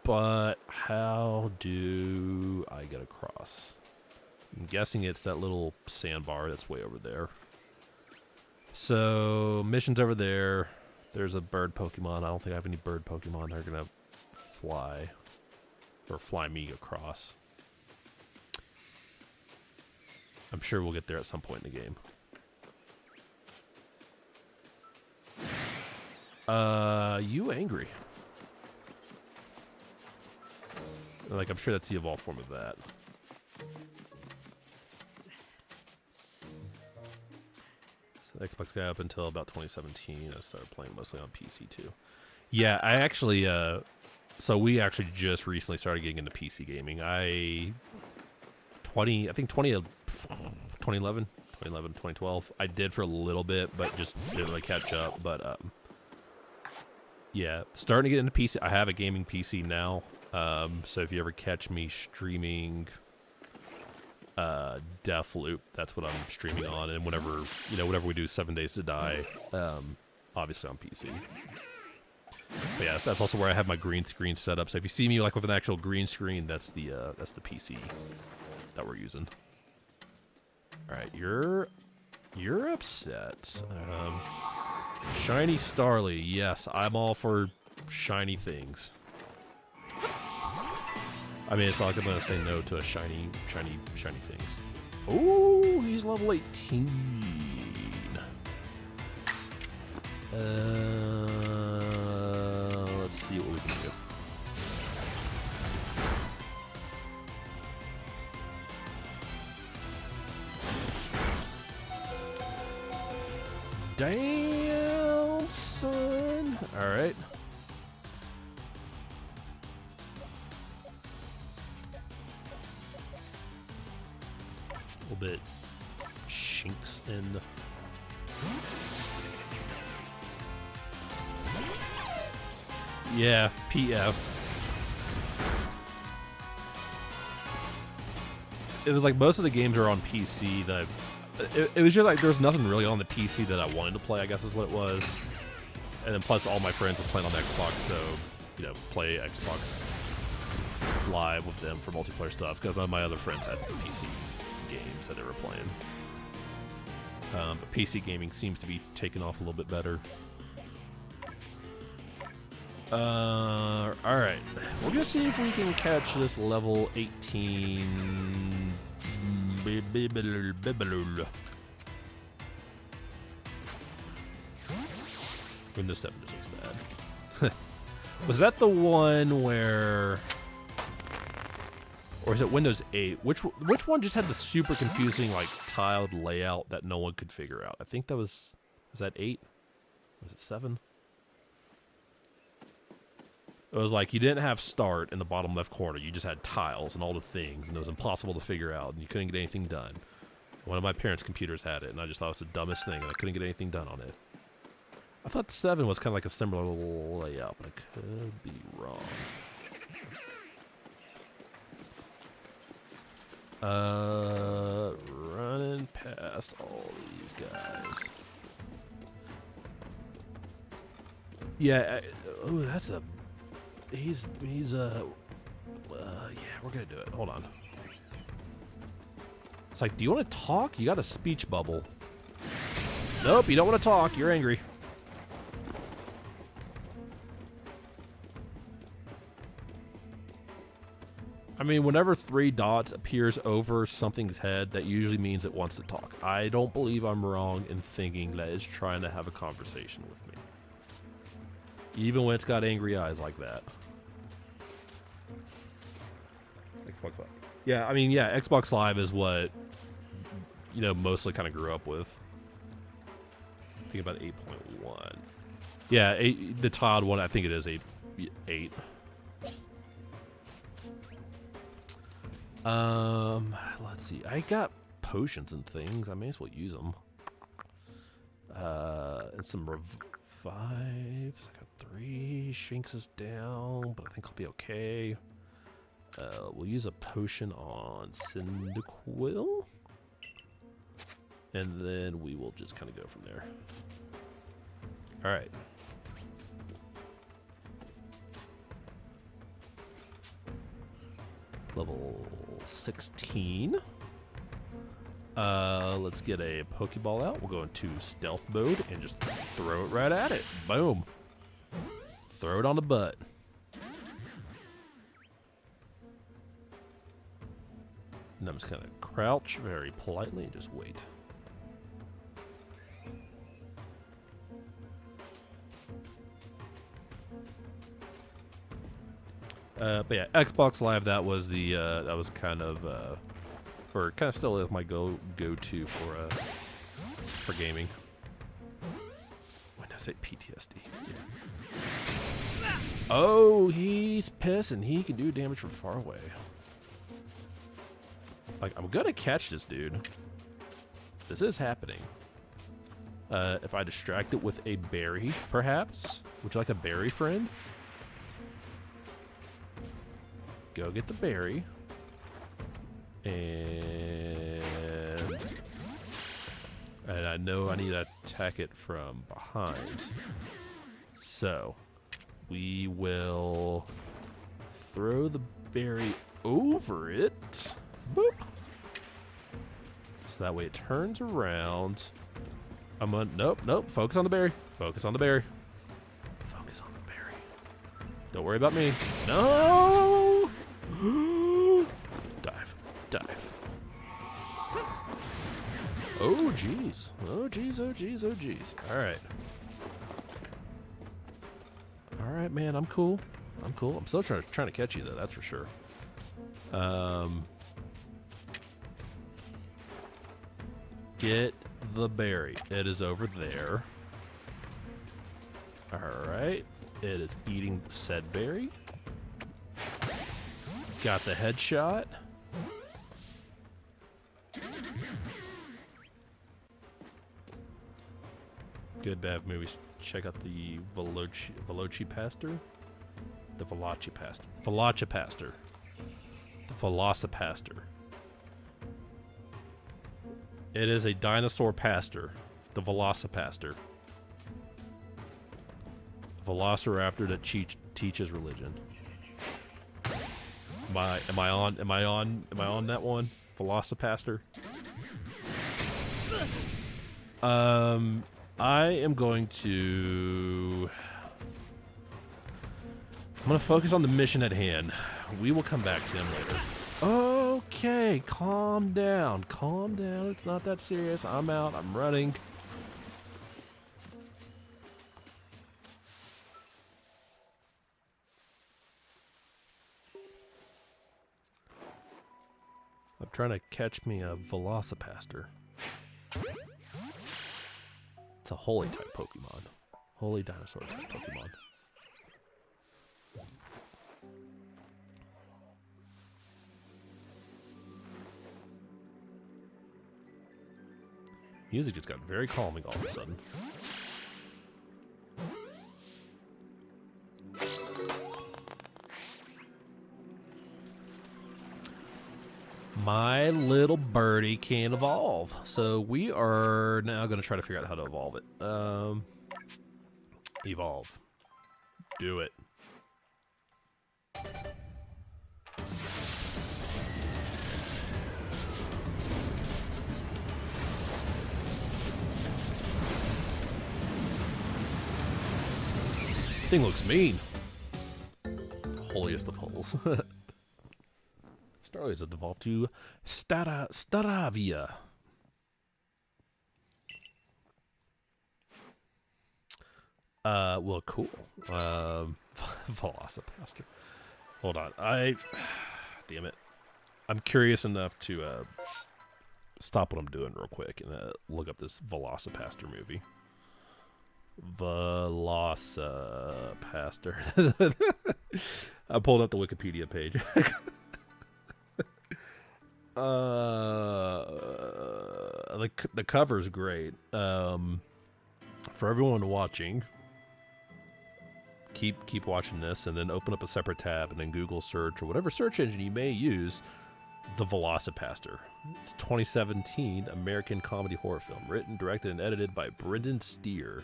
But how do I get across? I'm guessing it's that little sandbar that's way over there. So, mission's over there. There's a bird Pokemon. I don't think I have any bird Pokemon that are gonna fly. Or fly me across. I'm sure we'll get there at some point in the game. You angry. Like, I'm sure that's the evolved form of that. So the Xbox guy up until about 2017. I started playing mostly on PC too. Yeah, I actually, so we actually just recently started getting into PC gaming. I think 2011, 2012. I did for a little bit, but just didn't really catch up. But yeah, starting to get into PC. I have a gaming PC now. So if you ever catch me streaming Deathloop, that's what I'm streaming on. And whenever we do 7 Days to Die, obviously on PC. But yeah, that's also where I have my green screen set up. So if you see me like with an actual green screen, that's the PC that we're using. All right, you're upset. Shiny Starly, yes, I'm all for shiny things. I mean, it's not like I'm gonna say no to a shiny things. Oh, he's level 18. Let's see what we can do. Damn, son. All right. A little bit Shinx in. Yeah, PF. It was like most of the games are on PC that it was just like there was nothing really on the PC that I wanted to play, I guess is what it was. And then plus all my friends were playing on Xbox, so, play Xbox Live with them for multiplayer stuff, because none of my other friends had PC games that they were playing. But PC gaming seems to be taking off a little bit better. Alright. We're gonna see if we can catch this level 18. Windows 7 just looks bad. Was that the one where... Or is it Windows 8? Which one just had the super confusing, like, tiled layout that no one could figure out? I think that was... Was that 8? Was it 7? It was like you didn't have start in the bottom left corner. You just had tiles and all the things, and it was impossible to figure out, and you couldn't get anything done. One of my parents' computers had it, and I just thought it was the dumbest thing, and I couldn't get anything done on it. I thought 7 was kind of like a similar little layout, but I could be wrong. Running past all these guys. Yeah, oh, that's a... He's yeah, we're gonna do it. Hold on. It's like, do you want to talk? You got a speech bubble. Nope, you don't want to talk. You're angry. I mean, whenever 3 dots appears over something's head, that usually means it wants to talk. I don't believe I'm wrong in thinking that it's trying to have a conversation with me. Even when it's got angry eyes like that. Xbox Live. Yeah, I mean, yeah, Xbox Live is what, you know, mostly kind of grew up with. Think about 8.1. Yeah, the tiled one, I think it is 8. Let's see. I got potions and things. I may as well use them. And some revives. I got 3. Shanks is down, but I think I'll be okay. We'll use a potion on Cyndaquil. And then we will just kind of go from there. Alright. Level 16. Let's get a Pokeball out. We'll go into stealth mode and just throw it right at it. Boom. Throw it on the butt. And I'm just gonna crouch very politely and just wait. But yeah, Xbox Live, that was the that was kind of or kind of still is my go-to for gaming. Windows 8 PTSD. Yeah. Oh, he's pissing. He can do damage from far away. Like, I'm gonna catch this dude. This is happening. If I distract it with a berry, perhaps? Would you like a berry, friend? Go get the berry. And I know I need to attack it from behind. So, we will throw the berry over it. Boop. So that way it turns around. I'm on. Nope. Focus on the berry. Focus on the berry. Focus on the berry. Don't worry about me. No! Dive. Oh, jeez. Oh, jeez. Alright. Alright, man. I'm cool. I'm still trying to catch you, though. That's for sure. Get the berry. It is over there. Alright. It is eating said berry. Got the headshot. Good bad movies. Check out the Velocipaster. The Velocipaster. The Velocipaster. It is a dinosaur pastor. The Velocipaster. Velociraptor that teaches religion. Am I on that one? Velocipaster. I am going to... I'm going to focus on the mission at hand. We will come back to him later. Okay, calm down. Calm down. It's not that serious. I'm out. I'm running. I'm trying to catch me a Velocipaster. It's a holy type Pokemon. Holy dinosaur type Pokemon. Music just got very calming all of a sudden. My little birdie can evolve. So we are now going to try to figure out how to evolve it. Evolve. Do it. Thing looks mean. Holiest of holes. Starly's evolved to Staravia. Well, cool. Velocipaster. Hold on. Damn it. I'm curious enough to stop what I'm doing real quick and look up this Velocipaster movie. Velocipaster. I pulled up the Wikipedia page. The cover's great. For everyone watching, keep watching this, and then open up a separate tab, and then Google search or whatever search engine you may use. The Velocipaster. It's a 2017 American comedy horror film, written, directed, and edited by Brendan Steer.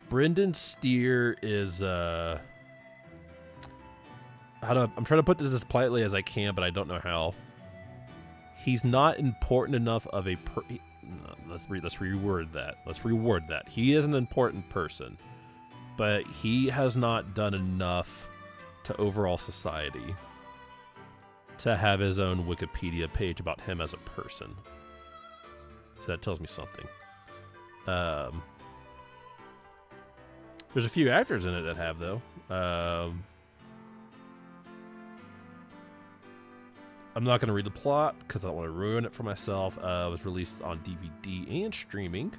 Brendan Steer is I'm trying to put this as politely as I can, but I don't know how. He's not important enough of a let's reword that. Let's reward that. He is an important person, but he has not done enough to overall society to have his own Wikipedia page about him as a person. So that tells me something. There's a few actors in it that have, though. I'm not going to read the plot because I don't want to ruin it for myself. It was released on DVD and streaming.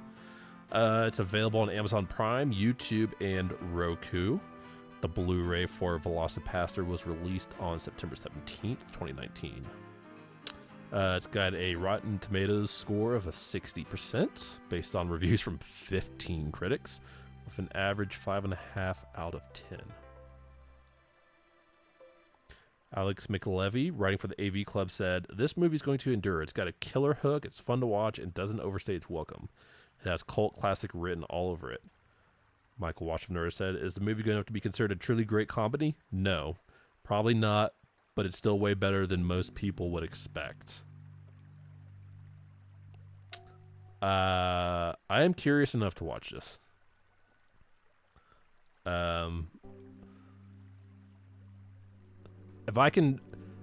It's available on Amazon Prime, YouTube, and Roku. The Blu-ray for Velocipaster was released on September 17th, 2019. It's got a Rotten Tomatoes score of a 60% based on reviews from 15 critics, with an average 5.5 out of 10. Alex McLevy, writing for the AV Club, said, "This movie's going to endure. It's got a killer hook, it's fun to watch, and doesn't overstay its welcome. It has cult classic written all over it." Michael Washington said, "Is the movie good enough to be considered a truly great comedy? No. Probably not, but it's still way better than most people would expect." I am curious enough to watch this. If I can,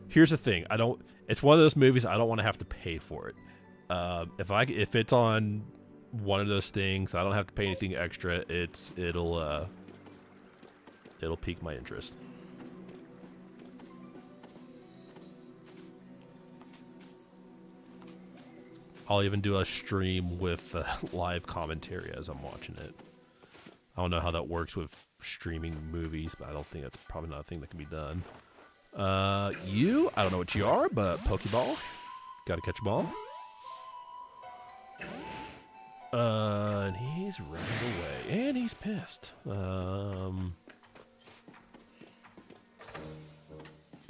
here's the thing. It's one of those movies I don't want to have to pay for it. If it's on one of those things, I don't have to pay anything extra. It'll pique my interest. I'll even do a stream with live commentary as I'm watching it. I don't know how that works with streaming movies, but I don't think that's probably not a thing that can be done. I don't know what you are, but Pokeball. Gotta catch a ball. And he's running away. And he's pissed. Come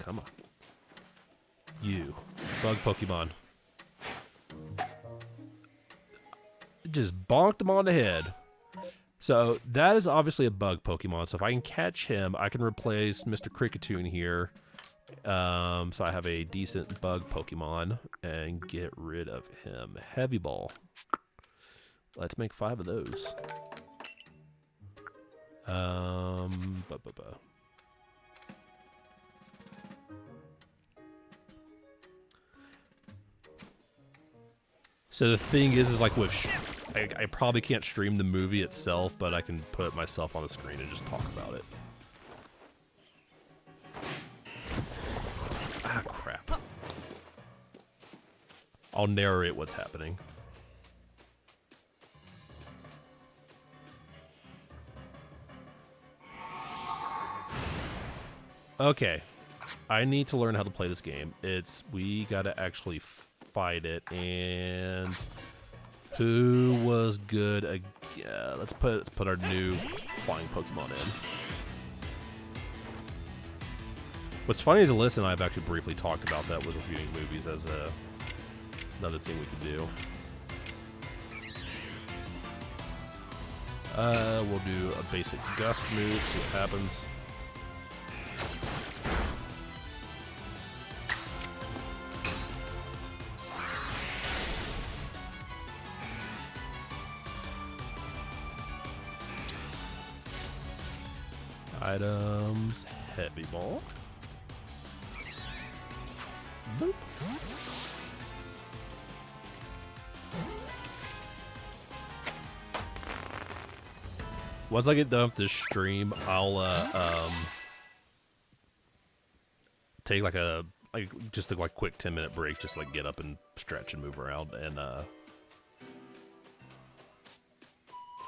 on. You. Bug Pokemon. Just bonked him on the head. So that is obviously a bug Pokemon. So if I can catch him, I can replace Mr. Kricketune here. So I have a decent bug Pokemon and get rid of him. Heavy Ball. Let's make 5 of those. So the thing is like with, I probably can't stream the movie itself, but I can put myself on the screen and just talk about it. Ah, crap. I'll narrate what's happening. Okay, I need to learn how to play this game. We gotta actually fight it, and who was good? Let's put our new flying Pokemon in. What's funny is Alyssa and I have actually briefly talked about that with reviewing movies as another thing we could do. We'll do a basic gust move, see what happens. Items, heavy ball. Boop. Once I get done with this stream, I'll take like just a quick 10-minute break, just like get up and stretch and move around, and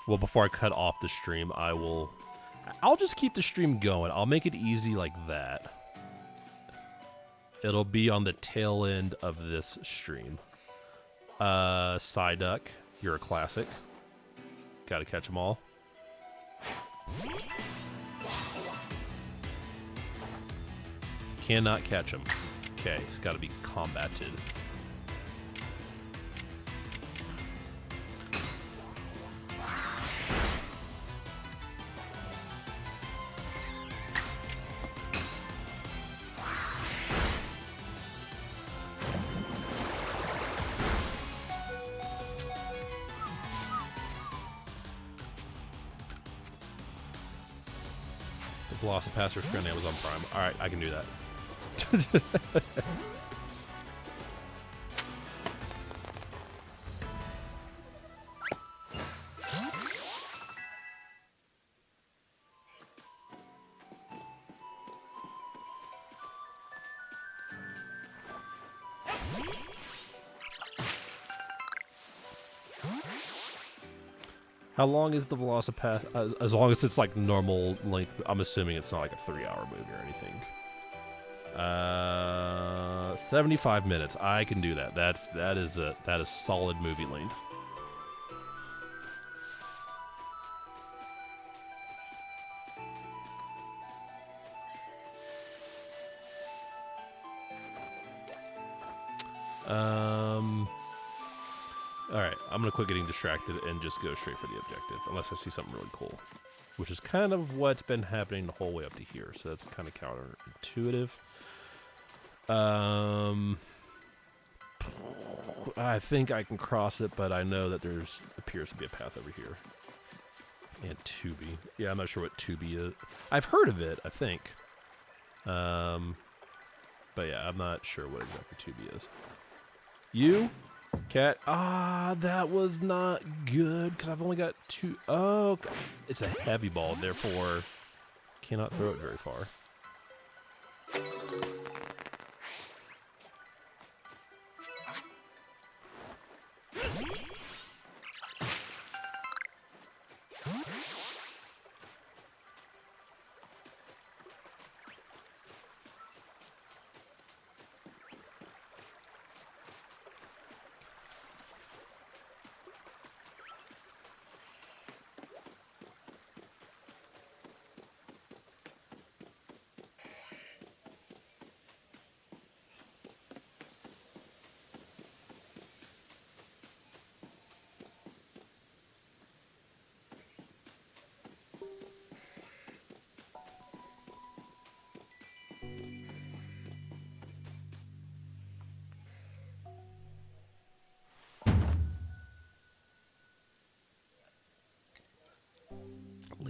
well, before I cut off the stream, I'll just keep the stream going. I'll make it easy like that. It'll be on the tail end of this stream. Psyduck, you're a classic. Gotta catch them all. Cannot catch him. Okay, he's gotta be combated. Velocipaster is on Amazon Prime. Alright, I can do that. How long is the Velocipaster? As long as it's like normal length, I'm assuming it's not like a 3-hour movie or anything. 75 minutes. I can do that. That is solid movie length. Alright, I'm gonna quit getting distracted and just go straight for the objective, unless I see something really cool. Which is kind of what's been happening the whole way up to here, so that's kind of counterintuitive. I think I can cross it, but I know that appears to be a path over here. And Tubi. Yeah, I'm not sure what Tubi is. I've heard of it, I think. But yeah, I'm not sure what exactly Tubi is. You? Cat? That was not good, because I've only got 2. Oh, it's a heavy ball, therefore cannot throw it very far.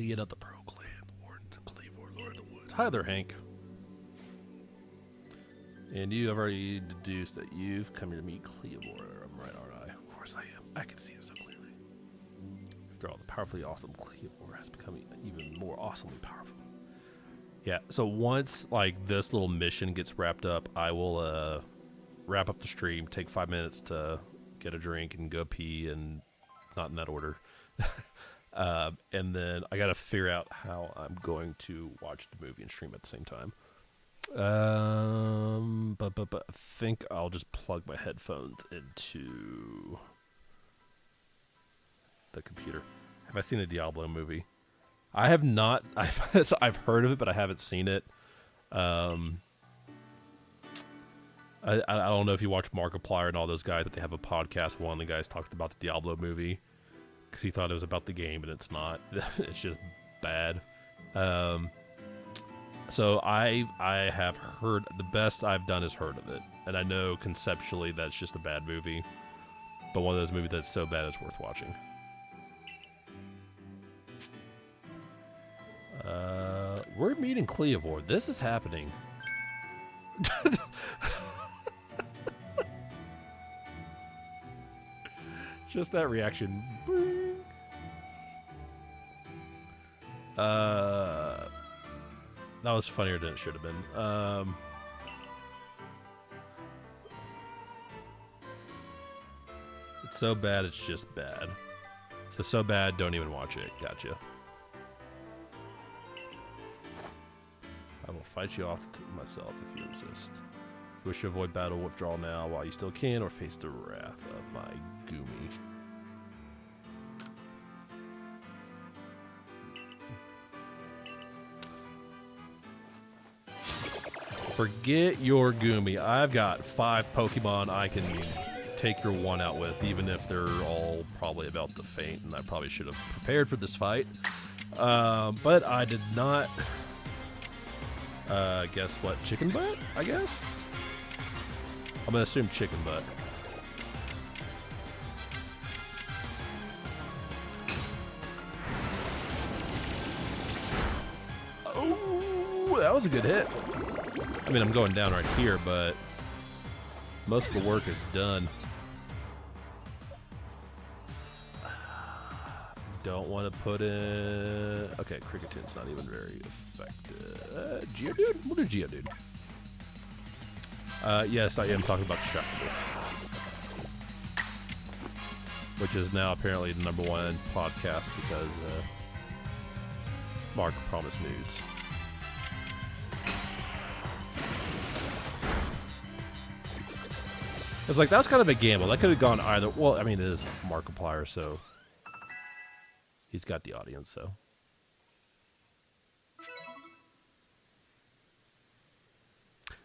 Elite of the Pro Clan, Warden of Cleavor, Lord of the Woods. Hi there, Hank. And you have already deduced that you've come here to meet Cleavor. I'm right, aren't I? Of course I am. I can see it so clearly. After all, the powerfully awesome Cleavor has become even more awesomely powerful. Yeah, so once, like, this little mission gets wrapped up, I will, wrap up the stream, take 5 minutes to get a drink and go pee, and not in that order. And then I gotta figure out how I'm going to watch the movie and stream at the same time. But I think I'll just plug my headphones into the computer. Have I seen a Diablo movie? I have not. I've heard of it, but I haven't seen it. I don't know if you watch Markiplier and all those guys, but they have a podcast. One of the guys talked about the Diablo movie because he thought it was about the game, but it's not. It's just bad. So I have heard, the best I've done is heard of it, and I know conceptually that's just a bad movie, but one of those movies that's so bad it's worth watching. We're meeting Cleavor. This is happening. Just that reaction. That was funnier than it should have been. It's so bad, it's just bad. So bad, don't even watch it. Gotcha. I will fight you off to myself if you insist. If you wish to avoid battle, withdraw now while you still can, or face the wrath of my Goomy. Forget your Goomy. I've got 5 Pokemon I can take your one out with, even if they're all probably about to faint, and I probably should have prepared for this fight. But I did not. Guess what? Chicken butt, I guess? I'm gonna assume chicken butt. Oh, that was a good hit. I mean, I'm going down right here, but most of the work is done. Don't want to put in... Okay, Cricketon's not even very effective. Geodude? We'll do Geodude. Yes, I am talking about the Shuckable, which is now apparently the #1 podcast because Mark promised nudes. It's like, that was kind of a gamble. That could have gone either... Well, I mean, it is Markiplier, so... He's got the audience, so...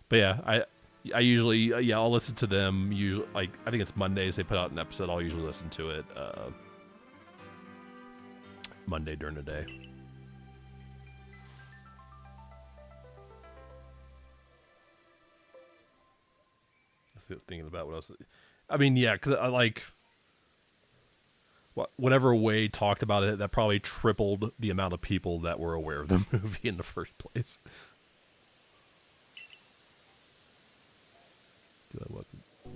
But yeah, I usually... yeah, I'll listen to them. Usually, like, I think it's Mondays they put out an episode. I'll usually listen to it Monday during the day. Thinking about what else. I mean, yeah, because I like whatever Wade talked about it, that probably tripled the amount of people that were aware of the movie in the first place.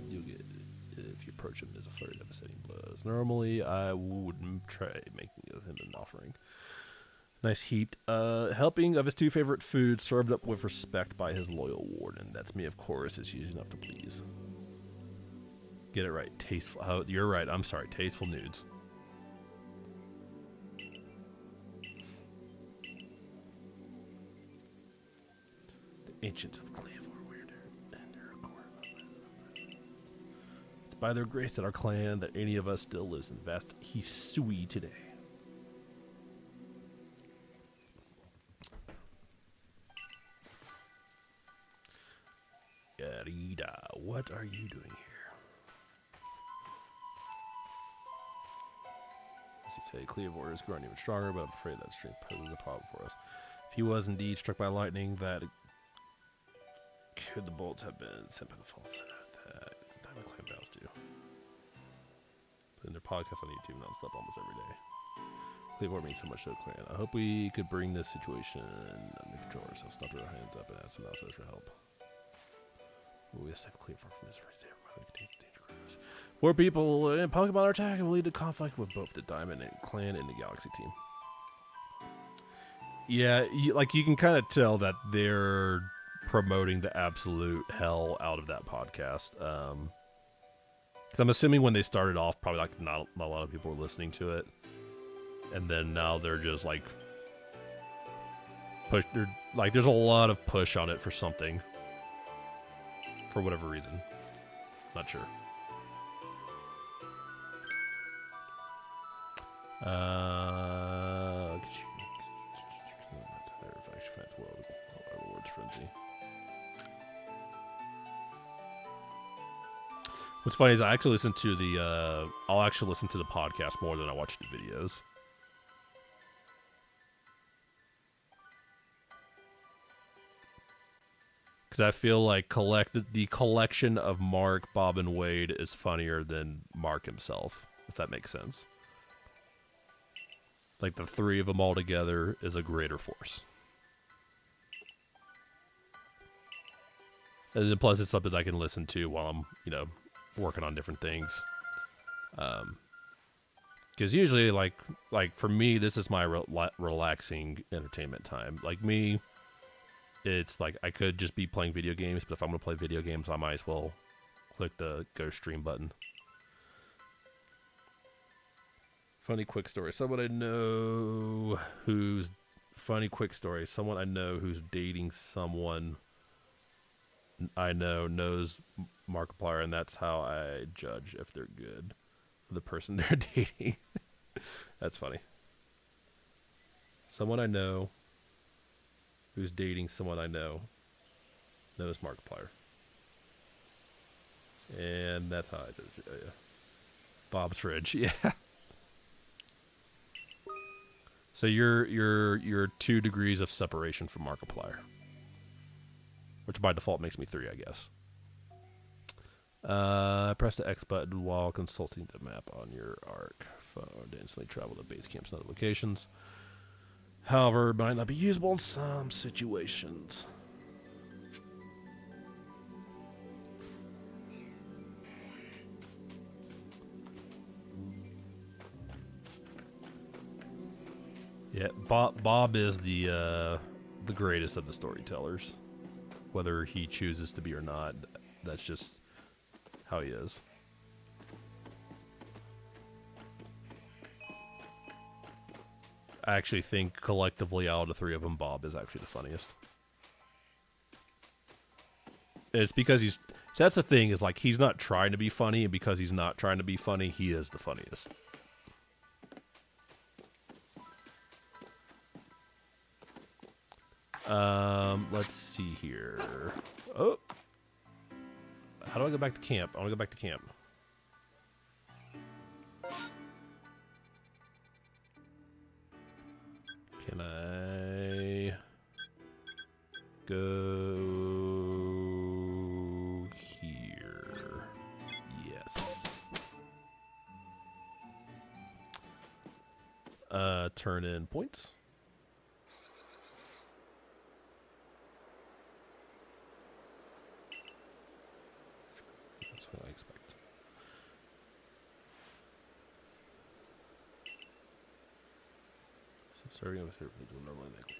You'll get if you approach him as a flurry of devastating blows. Normally, I wouldn't try making him an offering. Nice heaped helping of his 2 favorite foods, served up with respect by his loyal warden. That's me, of course. It's easy enough to please. Get it right. Tasteful. Oh, you're right. I'm sorry. Tasteful nudes. The ancients of Cleavor weird and their accord. It's by their grace that our clan, that any of us still lives in vast Hisui today. Yarida, what are you doing here? As you say, Cleavor is growing even stronger, but I'm afraid that strength poses a problem for us. If he was indeed struck by lightning, that could the bolts have been sent by the false center that Diamond Clan vows to. But in their podcast on YouTube, non-stop almost every day. Cleavor means so much to the clan. I hope we could bring this situation under control ourselves, not throw our hands up and ask someone else for help. We have to Cleavor from his danger. Poor people in Pokemon are attacking will lead to conflict with both the Diamond and Clan and the Galaxy team. Yeah, you can kind of tell that they're promoting the absolute hell out of that podcast. Because I'm assuming when they started off, probably like not a lot of people were listening to it, and then now they're just like push. They're like, there's a lot of push on it for something, for whatever reason. Not sure. What's funny is I actually listen to the I'll actually listen to the podcast more than I watch the videos. Because I feel like the collection of Mark, Bob, and Wade is funnier than Mark himself, if that makes sense. Like, the three of them all together is a greater force. And then plus it's something I can listen to while I'm, working on different things. Because usually, like for me, this is my relaxing entertainment time. Like me, it's like I could just be playing video games, but if I'm going to play video games, I might as well click the go stream button. Funny quick story. Someone I know who's dating someone I know knows Markiplier, and that's how I judge if they're good for the person they're dating. That's funny. Someone I know who's dating someone I know knows Markiplier, and that's how I judge it. Yeah. Bob's Fridge, yeah. So you're 2 degrees of separation from Markiplier, which by default makes me 3, I guess. Press the X button while consulting the map on your ARC phone to instantly travel to base camps and other locations. However, it might not be usable in some situations. Yeah, Bob is the greatest of the storytellers. Whether he chooses to be or not, that's just how he is. I actually think collectively out of the 3 of them, Bob is actually the funniest. It's because he's... So that's the thing, is like he's not trying to be funny, and because he's not trying to be funny, he is the funniest. Let's see here. Oh! How do I go back to camp? I want to go back to camp. Can I go here? Yes. Turn in points. That's what I expect. So starting with here, we will normally make.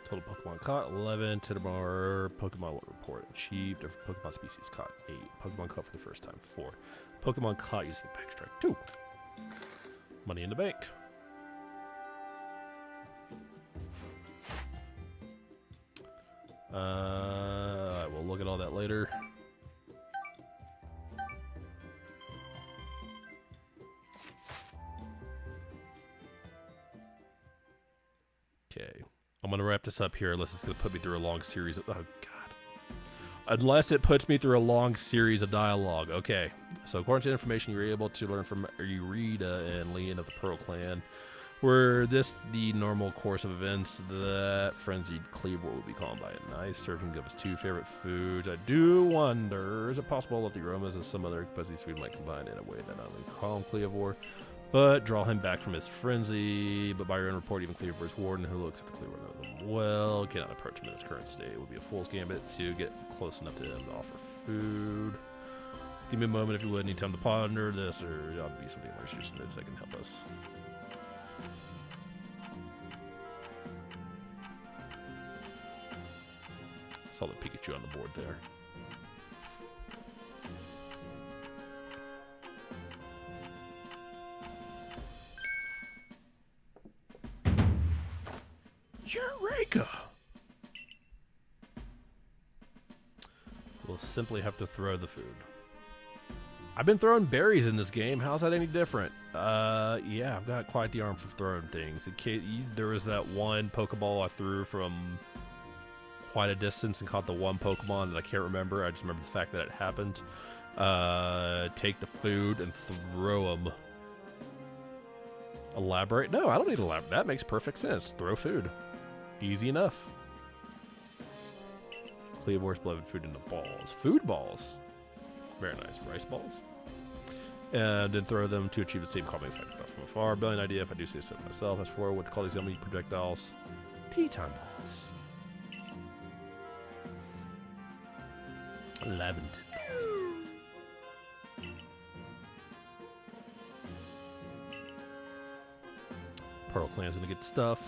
Total Pokemon caught 11. Tydamar Pokemon report achieved. Pokemon species caught 8. Pokemon caught for the first time 4. Pokemon caught using Pack Strike 2. Money in the bank. We'll look at all that later. Okay. I'm going to wrap this up here unless it's going to put me through a long series of... Oh, God. Unless it puts me through a long series of dialogue. Okay. So, according to the information you're able to learn from Eureka and Leon of the Pearl Clan, Were this the normal course of events, that frenzied cleavor would be calmed by it. Nice. Serving of his 2 favorite foods. I do wonder, is it possible that the aromas of some other Buzzy's food might combine in a way that not only calm Cleavor, but draw him back from his frenzy? But by your own report, even Cleavor's warden, who looks at the Cleavor, knows him well, cannot approach him in his current state. It would be a fool's gambit to get close enough to him to offer food. Give me a moment if you would. Need time to ponder this, or it ought to be something more serious that can help us. Saw the Pikachu on the board there. Eureka! We'll simply have to throw the food. I've been throwing berries in this game. How's that any different? Yeah, I've got quite the arm for throwing things. There was that one Pokeball I threw from quite a distance and caught the one Pokemon that I can't remember. I just remember the fact that it happened. Take the food and throw them. Elaborate? No, I don't need to elaborate. That makes perfect sense. Throw food. Easy enough. Cleavor's beloved food into balls. Food balls. Very nice. Rice balls. And then throw them to achieve the same calming effect from afar. Brilliant idea if I do say so myself. As for what to call these yummy projectiles. Tea time balls. 11 balls. Pearl Clan's gonna get the stuff.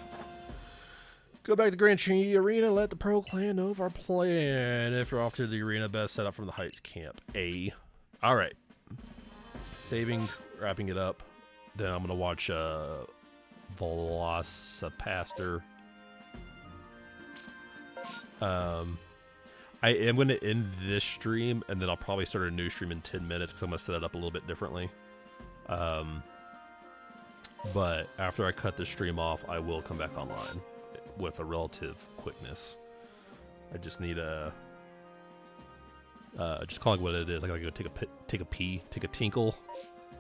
Go back to Grand Cheney Arena. Let the Pearl Clan know of our plan. If you're off to the arena, best set up from the Heights camp. All right. Saving, wrapping it up. Then I'm gonna watch Velocipaster. I am going to end this stream, and then I'll probably start a new stream in 10 minutes because I'm going to set it up a little bit differently. But after I cut the stream off, I will come back online with a relative quickness. I just need a... just calling it what it is. I gotta go take a pee, take a tinkle.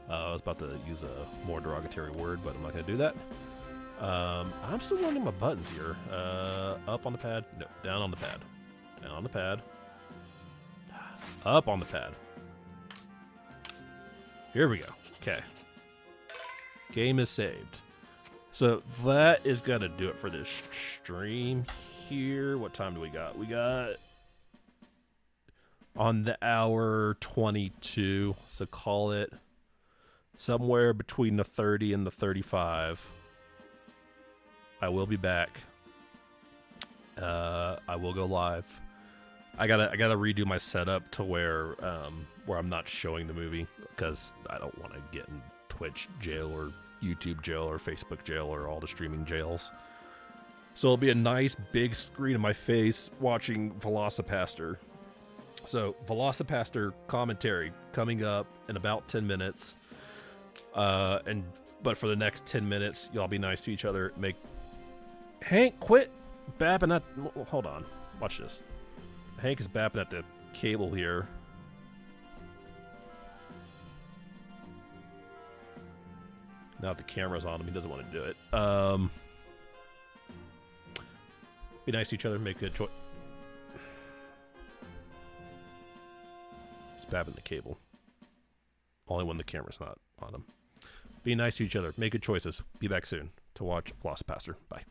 I was about to use a more derogatory word, but I'm not going to do that. I'm still running my buttons here. Up on the pad. No, down on the pad. Down on the pad. Up on the pad. Here we go. Okay. Game is saved. So that is going to do it for this stream here. What time do we got? We got on the hour 22. So call it somewhere between the 30 and the 35. I will be back. I will go live. I gotta redo my setup to where I'm not showing the movie because I don't want to get in Twitch jail or YouTube jail or Facebook jail or all the streaming jails. So it'll be a nice big screen of my face watching Velocipaster. So Velocipaster commentary coming up in about 10 minutes. But for the next 10 minutes, y'all be nice to each other. Hank, quit bapping at... Hold on. Watch this. Hank is bapping at the cable here. Now that the camera's on him, he doesn't want to do it. Be nice to each other, make good choice. He's bapping the cable. Only when the camera's not on him. Be nice to each other, make good choices. Be back soon to watch Velocipaster. Bye.